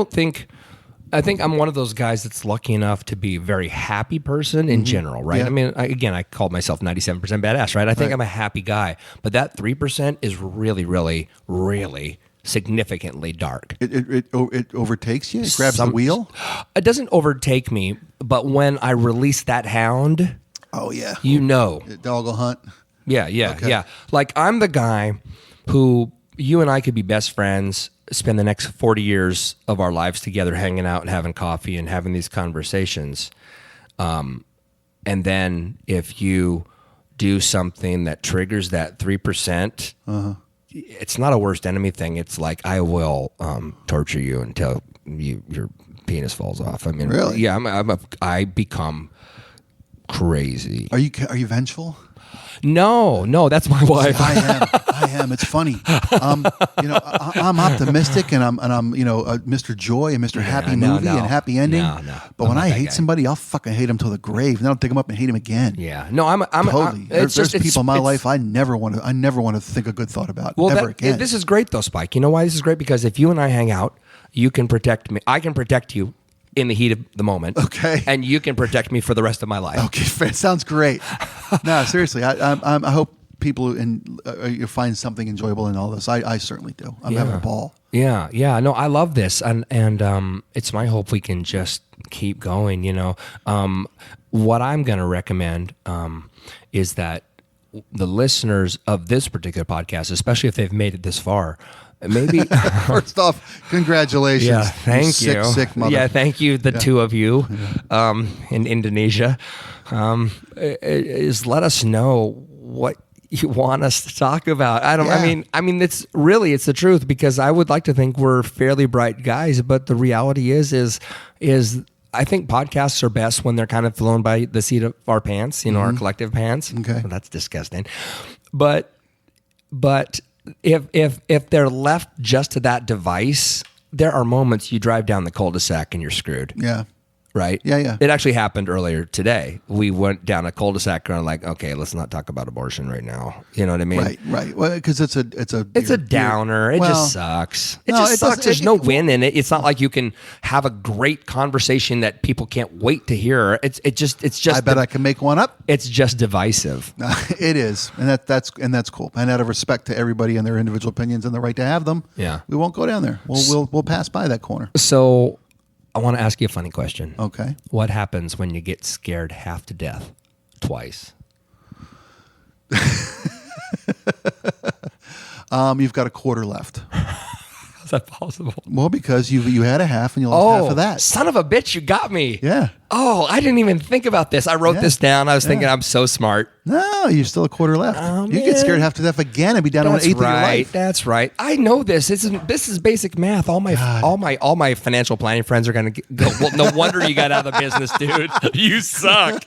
think I'm one of those guys that's lucky enough to be a very happy person in general, right? Yeah. I mean, I called myself 97% badass, right? I think I'm a happy guy, but that 3% is really, really, really significantly dark. It overtakes you? It grabs the wheel? It doesn't overtake me, but when I release that hound, oh yeah, the dog will hunt. Yeah. Like, I'm the guy who, you and I could be best friends, spend the next 40 years of our lives together hanging out and having coffee and having these conversations. And then if you do something that triggers that 3%, it's not a worst enemy thing. It's like, I will torture you until you're penis falls off. I mean, Really? Yeah, I become crazy. Are you vengeful? No, that's my wife. I am. It's funny. I'm optimistic, and I'm Mr. Joy and Mr. Happy Movie and Happy Ending. No. But when I hate somebody, I'll fucking hate them till the grave. And then I'll dig them up and hate them again. Yeah. No, I'm totally. There's people in my life I never want to think a good thought about ever again. This is great though, Spike. You know why this is great? Because if you and I hang out, you can protect me. I can protect you in the heat of the moment. Okay. And you can protect me for the rest of my life. Okay, sounds great. No, seriously, I hope people you find something enjoyable in all this. I certainly do. I'm having a ball. Yeah. No, I love this, and it's my hope we can just keep going. What I'm going to recommend is that the listeners of this particular podcast, especially if they've made it this far, maybe first off, congratulations. Yeah, thank you. Sick mother. Yeah, thank you, the two of you in Indonesia. Is let us know what you want us to talk about. I mean, it's the truth, because I would like to think we're fairly bright guys, but the reality is I think podcasts are best when they're kind of flown by the seat of our pants, our collective pants. Okay. Well, that's disgusting. But if they're left just to that device, there are moments you drive down the cul-de-sac and you're screwed. Yeah. Right? Yeah. It actually happened earlier today. We went down a cul-de-sac and like, okay, let's not talk about abortion right now. You know what I mean? Right. Well, because it's a downer. It just sucks. It just sucks. There's no win in it. It's not like you can have a great conversation that people can't wait to hear. It's just. I bet I can make one up. It's just divisive. It is, and that's cool. And out of respect to everybody and their individual opinions and the right to have them, we won't go down there. We'll pass by that corner. So, I want to ask you a funny question. Okay. What happens when you get scared half to death twice? You've got a quarter left. How's that possible? Well, because you had a half and you lost half of that. Son of a bitch, you got me. Yeah. Oh, I didn't even think about this. I wrote this down. I was thinking I'm so smart. No, you're still a quarter left. Oh, you get scared half to death again and be down to an eighth of your life. That's right. I know this. This is basic math. All my financial planning friends are going to go, well, no wonder you got out of the business, dude. You suck.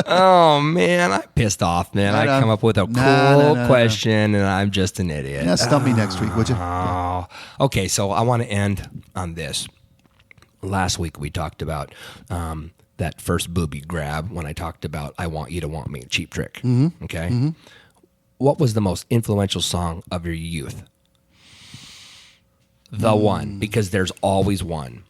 Oh, man. I'm pissed off, man. I come up with a cool question, and I'm just an idiot. Yeah, stump me next week, would you? Oh. Okay, so I want to end on this. Last week we talked about that first booby grab when I talked about I Want You to Want Me, Cheap Trick. Mm-hmm. Okay? Mm-hmm. What was the most influential song of your youth? The one, because there's always one.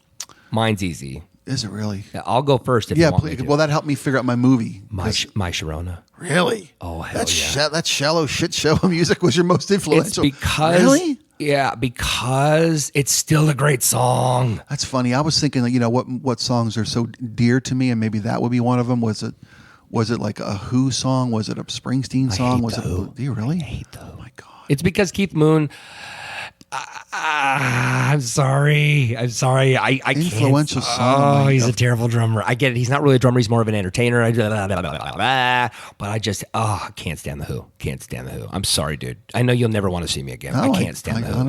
Mine's easy. Is it really? I'll go first if you want me to. Well, that helped me figure out my movie. My Sharona. Really? Oh, hell that shallow shit show music was your most influential. It's because... Really? Yeah, because it's still a great song. That's funny. I was thinking, what songs are so dear to me, and maybe that would be one of them. Was it like a Who song? Was it a Springsteen song? Do you really? I hate The Who. Oh my God. It's because Keith Moon. I'm sorry. I influential can't. song. Oh, he's a terrible drummer. I get it. He's not really a drummer. He's more of an entertainer. But I just can't stand The Who. Can't stand The Who. I'm sorry, dude. I know you'll never want to see me again. I can't stand The Who.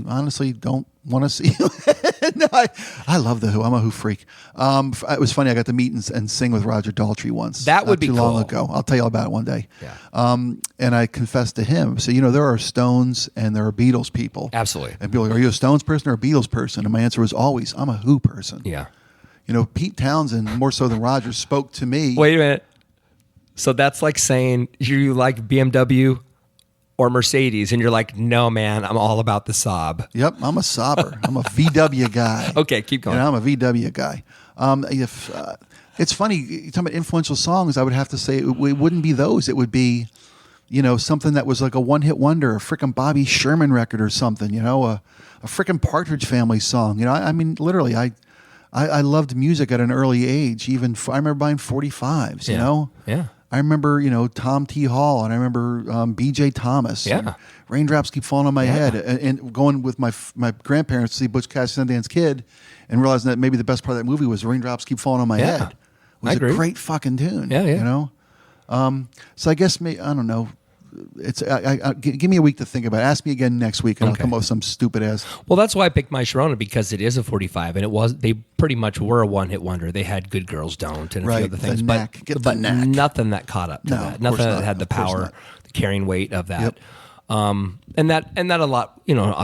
Honestly, don't want to see you. No, I love The Who. I'm a Who freak. It was funny. I got to meet and sing with Roger Daltry once. That would be too cool. long ago. I'll tell you all about it one day. Yeah. And I confessed to him. So there are Stones and there are Beatles people. Absolutely. And people are like, are you a Stones person or a Beatles person? And my answer was always, I'm a Who person. Yeah. Pete Townsend, more so than Roger, spoke to me. Wait a minute. So that's like saying you like BMW or Mercedes, and you're like, no, man, I'm all about the Saab. Yep, I'm a Sauber. I'm a VW guy. Okay, keep going. I'm a VW guy. It's funny, you're talking about influential songs, I would have to say it wouldn't be those. It would be, something that was like a one-hit wonder, a freaking Bobby Sherman record or something, a freaking Partridge Family song. I mean, literally, I loved music at an early age. I remember buying 45s, Yeah. I remember, Tom T. Hall, and I remember B.J. Thomas. Yeah. Raindrops Keep Falling on My Head. And going with my grandparents to see Butch Cassidy and Sundance Kid and realizing that maybe the best part of that movie was Raindrops Keep Falling on My Head. It was a great fucking tune. Yeah. So I guess, I don't know, give me a week to think about it. Ask me again next week, and Okay. I'll come up with some stupid ass. Well, that's why I picked my Sharona, because it is a 45, and they pretty much were a one-hit wonder. They had Good Girls Don't and a Right, few other things, the but, knack. Get the but knack. nothing that caught up to No, that. of Nothing course that not. had the Of course power, not. the carrying weight of that. Yep. And that a lot,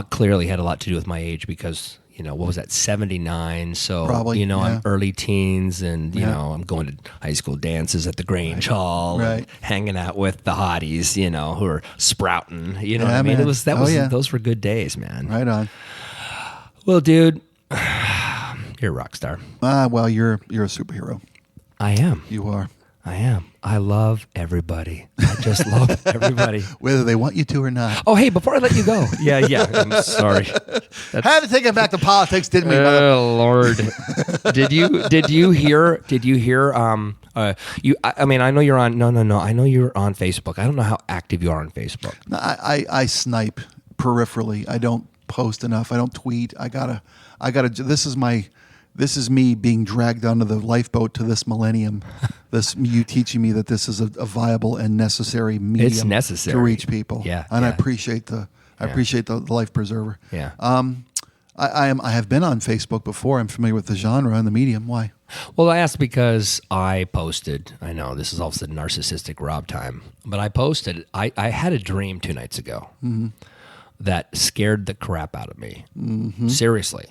clearly had a lot to do with my age, because what was that, 79? So Probably, I'm yeah. early teens, and Yeah. I'm going to high school dances at the Grange Hall, and Right. hanging out with the hotties, who are sprouting. You know Yeah, what I mean? man. Yeah. Those were good days, man. Right on. Well, dude, you're a rock star. Well, you're a superhero. I am. You are. I am. I love everybody. I just love everybody. Whether they want you to or not. Oh, hey, before I let you go. Yeah. I'm sorry. Had to take it back to politics, didn't we? Oh Lord. Did you hear I mean, I know you're on no. I know you're on Facebook. I don't know how active you are on Facebook. No, I snipe peripherally. I don't post enough. I don't tweet. I gotta. This is me being dragged onto the lifeboat to this millennium. You teaching me that this is a viable and necessary medium. It's necessary to reach people. Yeah, and yeah. I appreciate the life preserver. Yeah. I have been on Facebook before. I'm familiar with the genre and the medium. Why? Well, I asked because I posted, I know this is all of a sudden narcissistic Rob time, but I posted, I had a dream 2 nights ago that scared the crap out of me. Seriously.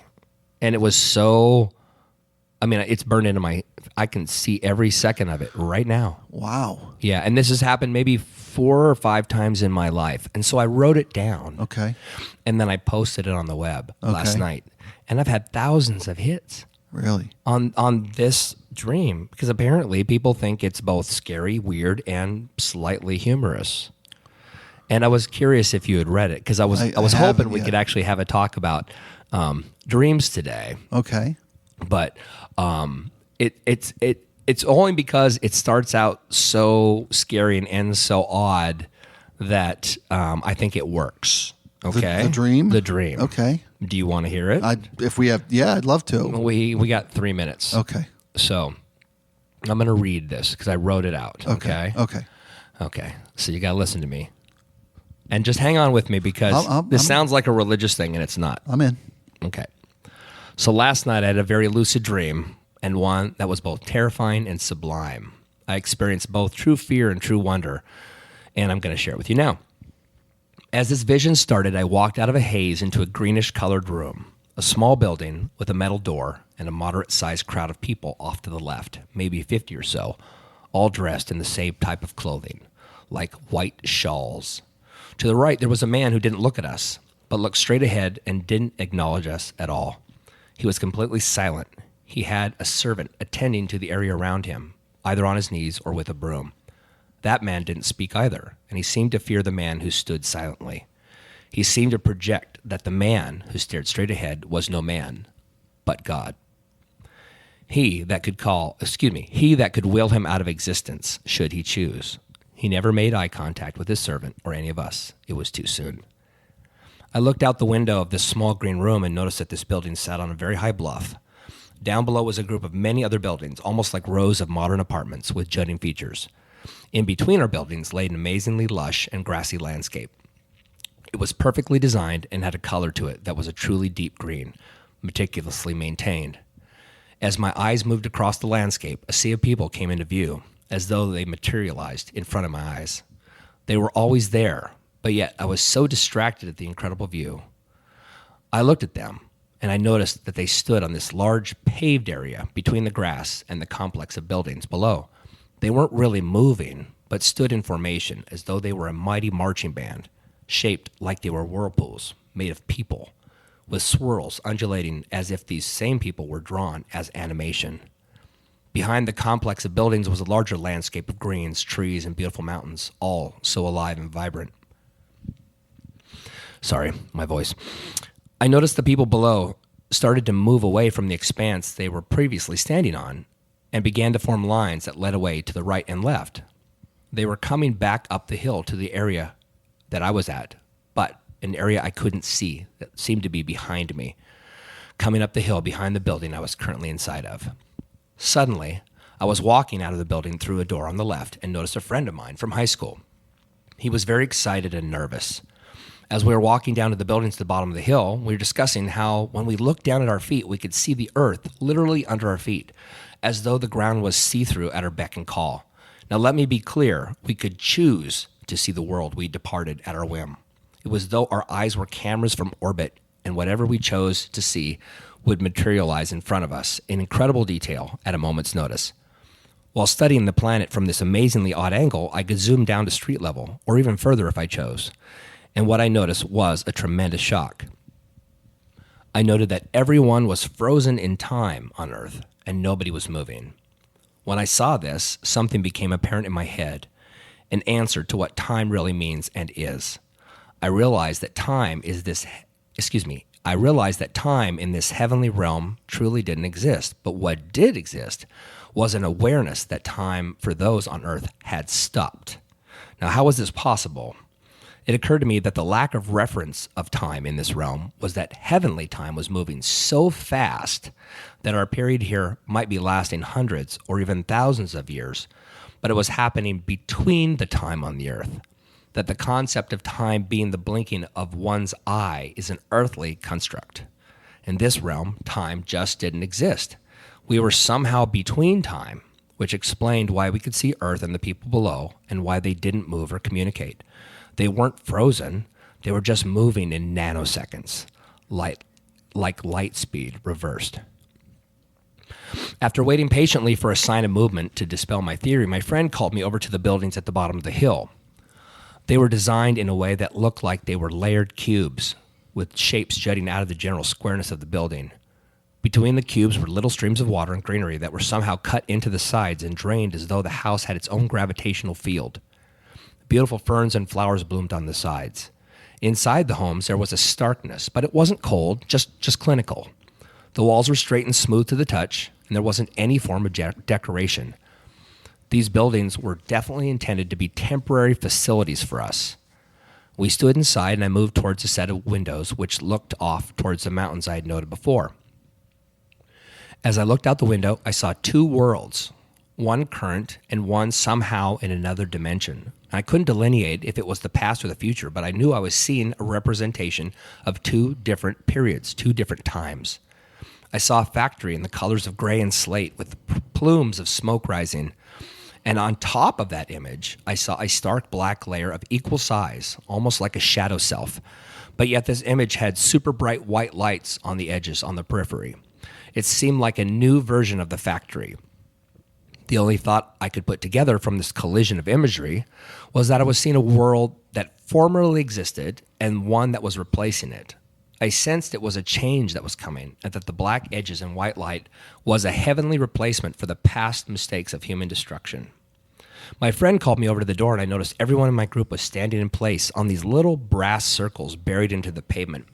And it was so, it's burned into I can see every second of it right now. Wow. Yeah. And this has happened maybe 4 or 5 times in my life. And so I wrote it down. Okay. And then I posted it on the web last Okay. night. And I've had thousands of hits Really? on this dream, because apparently people think it's both scary, weird, and slightly humorous. And I was curious if you had read it, because I was I hoping haven't we yet. could actually have a talk about dreams today. Okay. But it's only because it starts out so scary and ends so odd that I think it works. Okay, The dream? The dream. Okay. Do you want to hear it? I'd love to. We got 3 minutes. Okay. So I'm going to read this because I wrote it out. Okay. Okay. Okay. So you got to listen to me. And just hang on with me, because this sounds like a religious thing, and it's not. I'm in. Okay. So last night I had a very lucid dream, and one that was both terrifying and sublime. I experienced both true fear and true wonder, and I'm going to share it with you now. As this vision started, I walked out of a haze into a greenish-colored room, a small building with a metal door and a moderate-sized crowd of people off to the left, maybe 50 or so, all dressed in the same type of clothing, like white shawls. To the right, there was a man who didn't look at us, but looked straight ahead and didn't acknowledge us at all. He was completely silent. He had a servant attending to the area around him, either on his knees or with a broom. That man didn't speak either, and he seemed to fear the man who stood silently. He seemed to project that the man who stared straight ahead was no man, but God. He that could will him out of existence, should he choose. He never made eye contact with his servant or any of us. It was too soon. I looked out the window of this small green room and noticed that this building sat on a very high bluff. Down below was a group of many other buildings, almost like rows of modern apartments with jutting features. In between our buildings lay an amazingly lush and grassy landscape. It was perfectly designed and had a color to it that was a truly deep green, meticulously maintained. As my eyes moved across the landscape, a sea of people came into view, as though they materialized in front of my eyes. They were always there, but yet I was so distracted at the incredible view. I looked at them, and I noticed that they stood on this large paved area between the grass and the complex of buildings below. They weren't really moving, but stood in formation as though they were a mighty marching band, shaped like they were whirlpools made of people, with swirls undulating as if these same people were drawn as animation. Behind the complex of buildings was a larger landscape of greens, trees, and beautiful mountains, all so alive and vibrant. Sorry, my voice. I noticed the people below started to move away from the expanse they were previously standing on and began to form lines that led away to the right and left. They were coming back up the hill to the area that I was at, but an area I couldn't see that seemed to be behind me, coming up the hill behind the building I was currently inside of. Suddenly, I was walking out of the building through a door on the left and noticed a friend of mine from high school. He was very excited and nervous. As we were walking down to the buildings at the bottom of the hill, we were discussing how when we looked down at our feet, we could see the earth literally under our feet, as though the ground was see-through at our beck and call. Now, let me be clear. We could choose to see the world we departed at our whim. It was as though our eyes were cameras from orbit, and whatever we chose to see would materialize in front of us in incredible detail at a moment's notice. While studying the planet from this amazingly odd angle, I could zoom down to street level, or even further if I chose. And what I noticed was a tremendous shock. I noted that everyone was frozen in time on Earth, and nobody was moving. When I saw this, something became apparent in my head, an answer to what time really means and is. I realized that time in this heavenly realm truly didn't exist, but what did exist was an awareness that time for those on Earth had stopped. Now, how was this possible? It occurred to me that the lack of reference of time in this realm was that heavenly time was moving so fast that our period here might be lasting hundreds or even thousands of years, but it was happening between the time on the earth. That the concept of time being the blinking of one's eye is an earthly construct. In this realm, time just didn't exist. We were somehow between time, which explained why we could see Earth and the people below and why they didn't move or communicate. They weren't frozen. They were just moving in nanoseconds, like light speed reversed. After waiting patiently for a sign of movement to dispel my theory, my friend called me over to the buildings at the bottom of the hill. They were designed in a way that looked like they were layered cubes, with shapes jutting out of the general squareness of the building. Between the cubes were little streams of water and greenery that were somehow cut into the sides and drained as though the house had its own gravitational field. Beautiful ferns and flowers bloomed on the sides. Inside the homes, there was a starkness, but it wasn't cold, just clinical. The walls were straight and smooth to the touch, and there wasn't any form of decoration. These buildings were definitely intended to be temporary facilities for us. We stood inside, and I moved towards a set of windows which looked off towards the mountains I had noted before. As I looked out the window, I saw two worlds, one current and one somehow in another dimension. I couldn't delineate if it was the past or the future, but I knew I was seeing a representation of two different periods, two different times. I saw a factory in the colors of gray and slate with plumes of smoke rising. And on top of that image, I saw a stark black layer of equal size, almost like a shadow self. But yet this image had super bright white lights on the edges, on the periphery. It seemed like a new version of the factory. The only thought I could put together from this collision of imagery was that I was seeing a world that formerly existed and one that was replacing it. I sensed it was a change that was coming, and that the black edges and white light was a heavenly replacement for the past mistakes of human destruction. My friend called me over to the door, and I noticed everyone in my group was standing in place on these little brass circles buried into the pavement.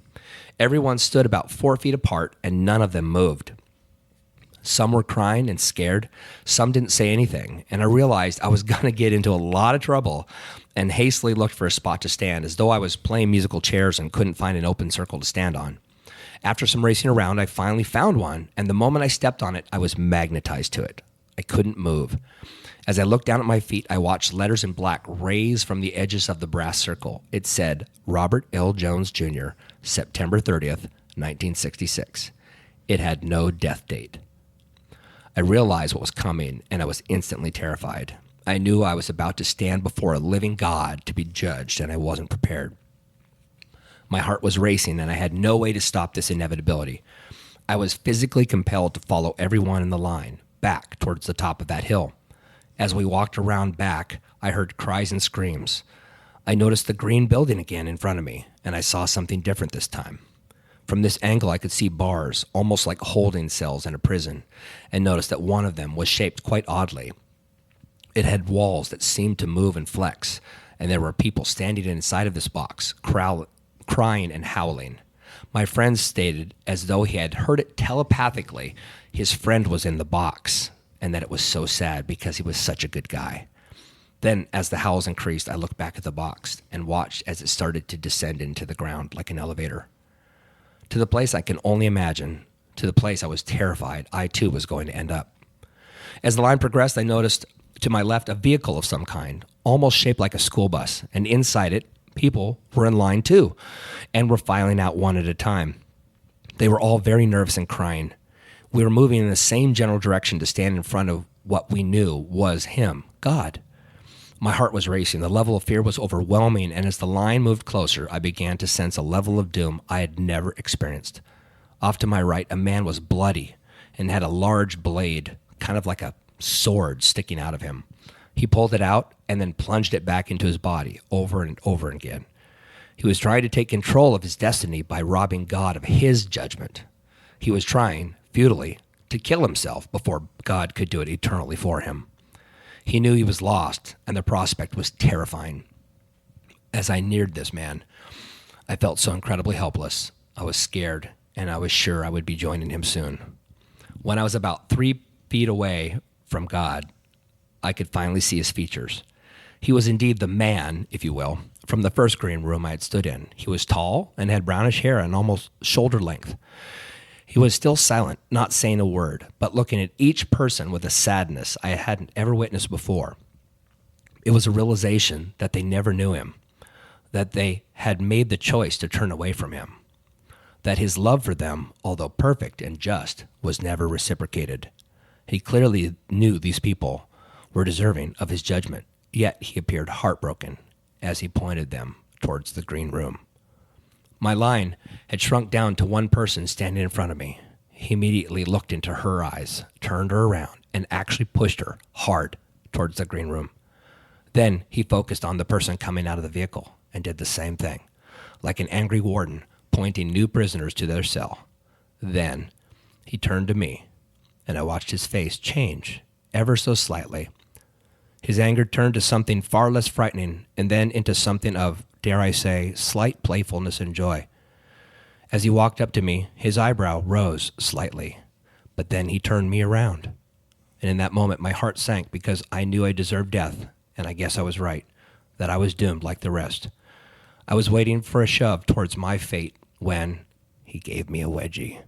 Everyone stood about 4 feet apart, and none of them moved. Some were crying and scared. Some didn't say anything, and I realized I was going to get into a lot of trouble and hastily looked for a spot to stand, as though I was playing musical chairs and couldn't find an open circle to stand on. After some racing around, I finally found one, and the moment I stepped on it, I was magnetized to it. I couldn't move. As I looked down at my feet, I watched letters in black raise from the edges of the brass circle. It said, Robert L. Jones, Jr., September 30th, 1966. It had no death date. I realized what was coming, and I was instantly terrified. I knew I was about to stand before a living God to be judged, and I wasn't prepared. My heart was racing, and I had no way to stop this inevitability. I was physically compelled to follow everyone in the line, back towards the top of that hill. As we walked around back, I heard cries and screams. I noticed the green building again in front of me, and I saw something different this time. From this angle, I could see bars, almost like holding cells in a prison, and noticed that one of them was shaped quite oddly. It had walls that seemed to move and flex, and there were people standing inside of this box, crying and howling. My friend stated, as though he had heard it telepathically, his friend was in the box, and that it was so sad because he was such a good guy. Then, as the howls increased, I looked back at the box and watched as it started to descend into the ground like an elevator. To the place I can only imagine, to the place I was terrified I too was going to end up. As the line progressed, I noticed to my left a vehicle of some kind, almost shaped like a school bus. And inside it, people were in line too and were filing out one at a time. They were all very nervous and crying. We were moving in the same general direction to stand in front of what we knew was him, God. My heart was racing. The level of fear was overwhelming, and as the line moved closer, I began to sense a level of doom I had never experienced. Off to my right, a man was bloody and had a large blade, kind of like a sword, sticking out of him. He pulled it out and then plunged it back into his body over and over again. He was trying to take control of his destiny by robbing God of his judgment. He was trying, futilely, to kill himself before God could do it eternally for him. He knew he was lost, and the prospect was terrifying. As I neared this man, I felt so incredibly helpless. I was scared, and I was sure I would be joining him soon. When I was about 3 feet away from God, I could finally see his features. He was indeed the man, if you will, from the first green room I had stood in. He was tall and had brownish hair and almost shoulder length. He was still silent, not saying a word, but looking at each person with a sadness I hadn't ever witnessed before. It was a realization that they never knew him, that they had made the choice to turn away from him, that his love for them, although perfect and just, was never reciprocated. He clearly knew these people were deserving of his judgment, yet he appeared heartbroken as he pointed them towards the green room. My line had shrunk down to one person standing in front of me. He immediately looked into her eyes, turned her around, and actually pushed her hard towards the green room. Then he focused on the person coming out of the vehicle and did the same thing, like an angry warden pointing new prisoners to their cell. Then he turned to me, and I watched his face change ever so slightly. His anger turned to something far less frightening, and then into something of, dare I say, slight playfulness and joy. As he walked up to me, his eyebrow rose slightly, but then he turned me around. And in that moment, my heart sank because I knew I deserved death, and I guess I was right, that I was doomed like the rest. I was waiting for a shove towards my fate when he gave me a wedgie.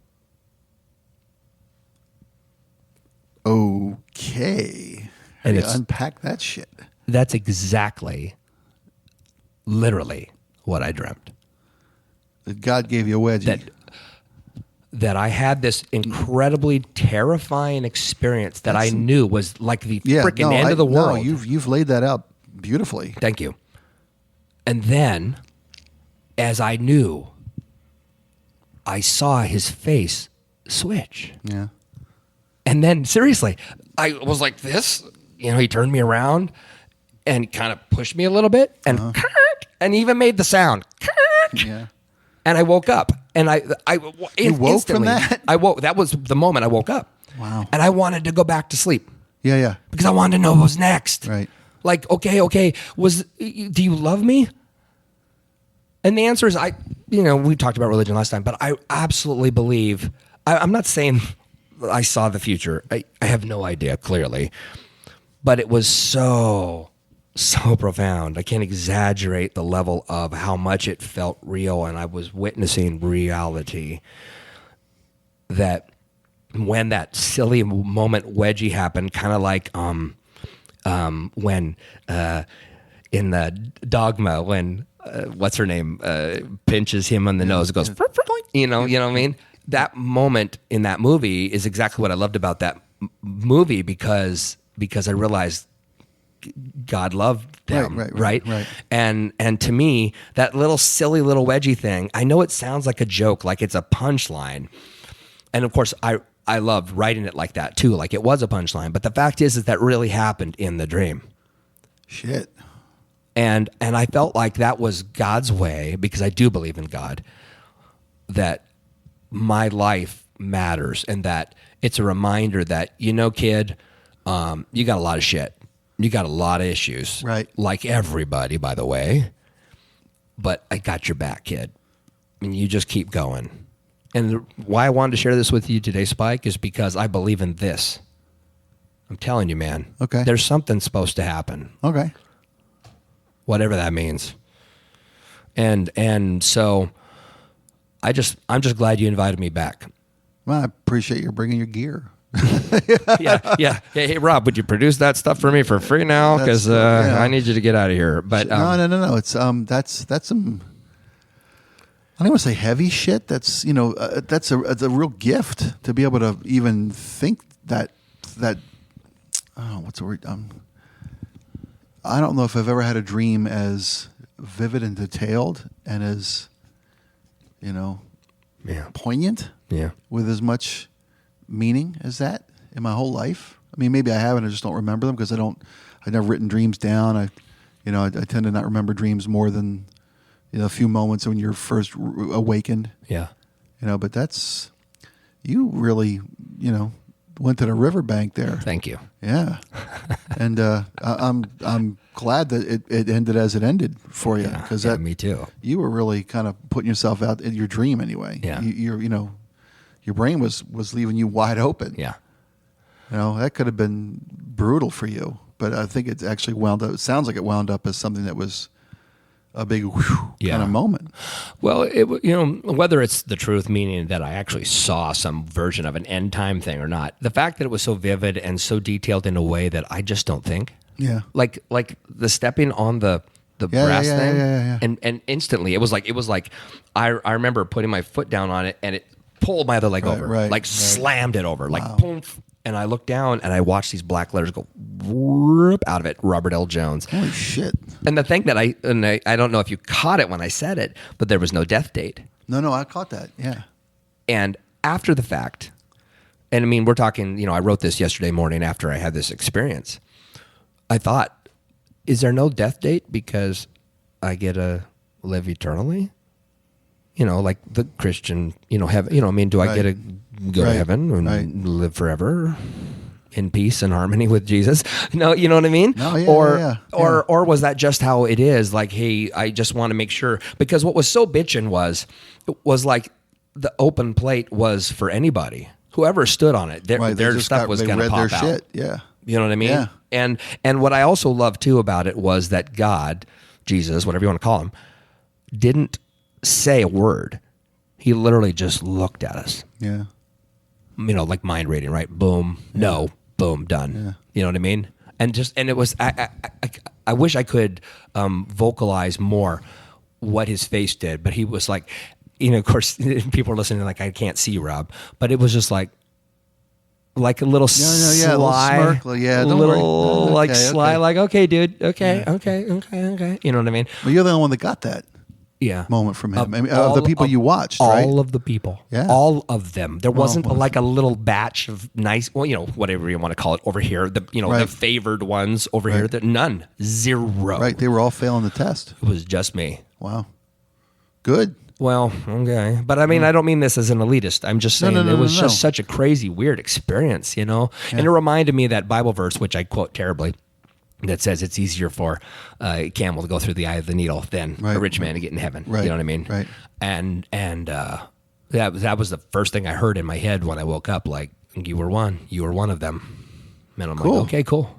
Okay. How do you unpack that shit? That's exactly, literally, what I dreamt. That God gave you a wedgie. That I had this incredibly terrifying experience that I knew was like the freaking end of the world. No, you've laid that out beautifully. Thank you. And then, as I knew, I saw his face switch. Yeah. And then, seriously, I was like this. You know, he turned me around and kind of pushed me a little bit and and even made the sound. Yeah. And I woke up, and You woke instantly, from that? I woke. That was the moment I woke up. Wow. And I wanted to go back to sleep Yeah. because I wanted to know what was next. Right. Like, okay, do you love me? And the answer is, we talked about religion last time, but I absolutely believe. I'm not saying I saw the future. I have no idea, clearly, but it was so profound. I can't exaggerate the level of how much it felt real, and I was witnessing reality. That when that silly moment wedgie happened, kind of like when in the Dogma, when what's her name pinches him on the nose, it goes, you know what I mean? That moment in that movie is exactly what I loved about that movie because I realized God loved them, right? And to me, that little silly little wedgie thing, I know it sounds like a joke, like it's a punchline. And of course, I loved writing it like that too, like it was a punchline. But the fact is that really happened in the dream. Shit. And I felt like that was God's way, because I do believe in God, that my life matters and that it's a reminder that, kid, you got a lot of shit. You got a lot of issues. Right. Like everybody, by the way. But I got your back, kid. And you just keep going. And why I wanted to share this with you today, Spike, is because I believe in this. I'm telling you, man. Okay. There's something supposed to happen. Okay. Whatever that means. And so I'm just glad you invited me back. Well, I appreciate you bringing your gear. yeah. Hey, Rob, would you produce that stuff for me for free now? Because I need you to get out of here. But no. It's that's some. I don't want to say heavy shit. That's that's a real gift to be able to even think that. Oh, what's the word? I don't know if I've ever had a dream as vivid and detailed and as poignant. Yeah. With as much meaning as that in my whole life. I mean, maybe I have, and I just don't remember them because I've never written dreams down. I tend to not remember dreams more than a few moments when you're first awakened. Yeah. But that's you really went to the riverbank there. Thank you. Yeah. And I'm glad that it ended as it ended for you because me too. You were really kind of putting yourself out in your dream anyway. Yeah. Your brain was leaving you wide open. Yeah. That could have been brutal for you, but I think it actually wound up. It sounds like it wound up as something that was a big kind of moment. Well, whether it's the truth, meaning that I actually saw some version of an end time thing or not, the fact that it was so vivid and so detailed in a way that I just don't think. Yeah. Like the stepping on the brass thing, yeah. And instantly it was like I remember putting my foot down on it and it pulled my other leg over, slammed it over, like boom. And I looked down and I watched these black letters go whoop out of it, Robert L. Jones. Holy shit. And the thing that I don't know if you caught it when I said it, but there was no death date. No, I caught that. Yeah. And after the fact, and I mean, we're talking, I wrote this yesterday morning after I had this experience. I thought, is there no death date because I get to live eternally? Like the Christian, heaven, do I get to go to heaven and live forever in peace and harmony with Jesus? No, you know what I mean? No, yeah, or was that just how it is? Like, hey, I just want to make sure, because what was so bitchin' was like the open plate was for anybody, whoever stood on it, their stuff was going to pop out. Shit. Yeah. You know what I mean? Yeah. And what I also loved too about it was that God, Jesus, whatever you want to call him, didn't say a word. He literally just looked at us. Yeah. Like mind reading, right? Boom, no, boom, done. Yeah. You know what I mean? And it was, I wish I could vocalize more what his face did, but he was like, of course, people are listening like, I can't see Rob, but it was just like a little sly, a little smirk, sly, like, okay, dude, okay. You know what I mean? Well, you're the only one that got that. Yeah. Moment from him. Of the people you watched, right? All of the people. Yeah. All of them. There wasn't like a little batch of nice, whatever you want to call it over here. The favored ones over here. None. Zero. Right. They were all failing the test. It was just me. Wow. Good. Well, okay. But I mean, I don't mean this as an elitist. I'm just saying it was just such a crazy, weird experience, And it reminded me of that Bible verse, which I quote terribly, that says it's easier for a camel to go through the eye of the needle than a rich man to get in heaven. Right. You know what I mean? Right. And that was the first thing I heard in my head when I woke up. Like, you were one of them. And I'm like, okay, cool.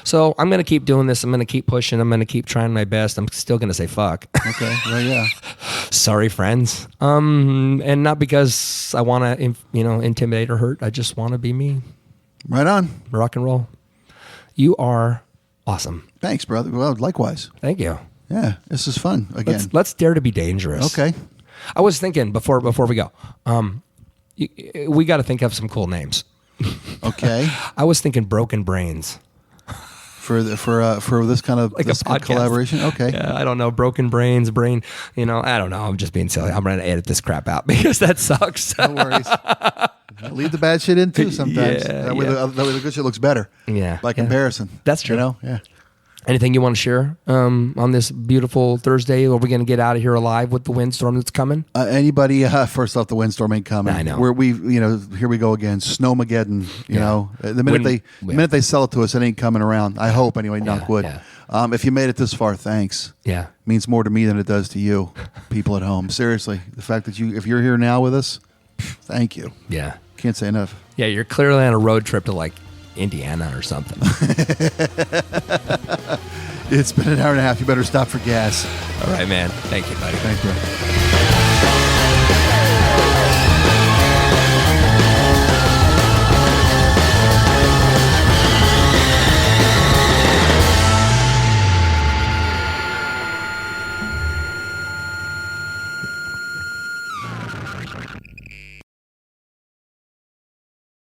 So I'm going to keep doing this. I'm going to keep pushing. I'm going to keep trying my best. I'm still going to say fuck. Okay. Well, yeah. Sorry, friends. And not because I want to, intimidate or hurt. I just want to be me. Right on. Rock and roll. You are awesome. Thanks, brother. Well, likewise. Thank you. Yeah, this is fun again. Let's dare to be dangerous. Okay. I was thinking before we go, we got to think of some cool names. Okay. I was thinking Broken Brains. For this kind of like this a podcast collaboration. Okay. Yeah, I don't know. Broken Brains, brain. I don't know. I'm just being silly. I'm going to edit this crap out because that sucks. No worries. Leave the bad shit in too sometimes. Yeah, that way the good shit looks better. Yeah. By comparison. That's true. Yeah. Anything you want to share on this beautiful Thursday? Are we going to get out of here alive with the windstorm that's coming? Anybody? First off, the windstorm ain't coming. I know. Here we go again. Snowmageddon. You know, the minute they sell it to us, it ain't coming around. I hope anyway. Knock wood. Yeah. If you made it this far, thanks. Yeah, it means more to me than it does to you, people at home. Seriously, the fact that if you're here now with us, thank you. Yeah, can't say enough. Yeah, you're clearly on a road trip to like Indiana or something. It's been an hour and a half. You better stop for gas. All right, man. Thank you, buddy. Thanks, bro.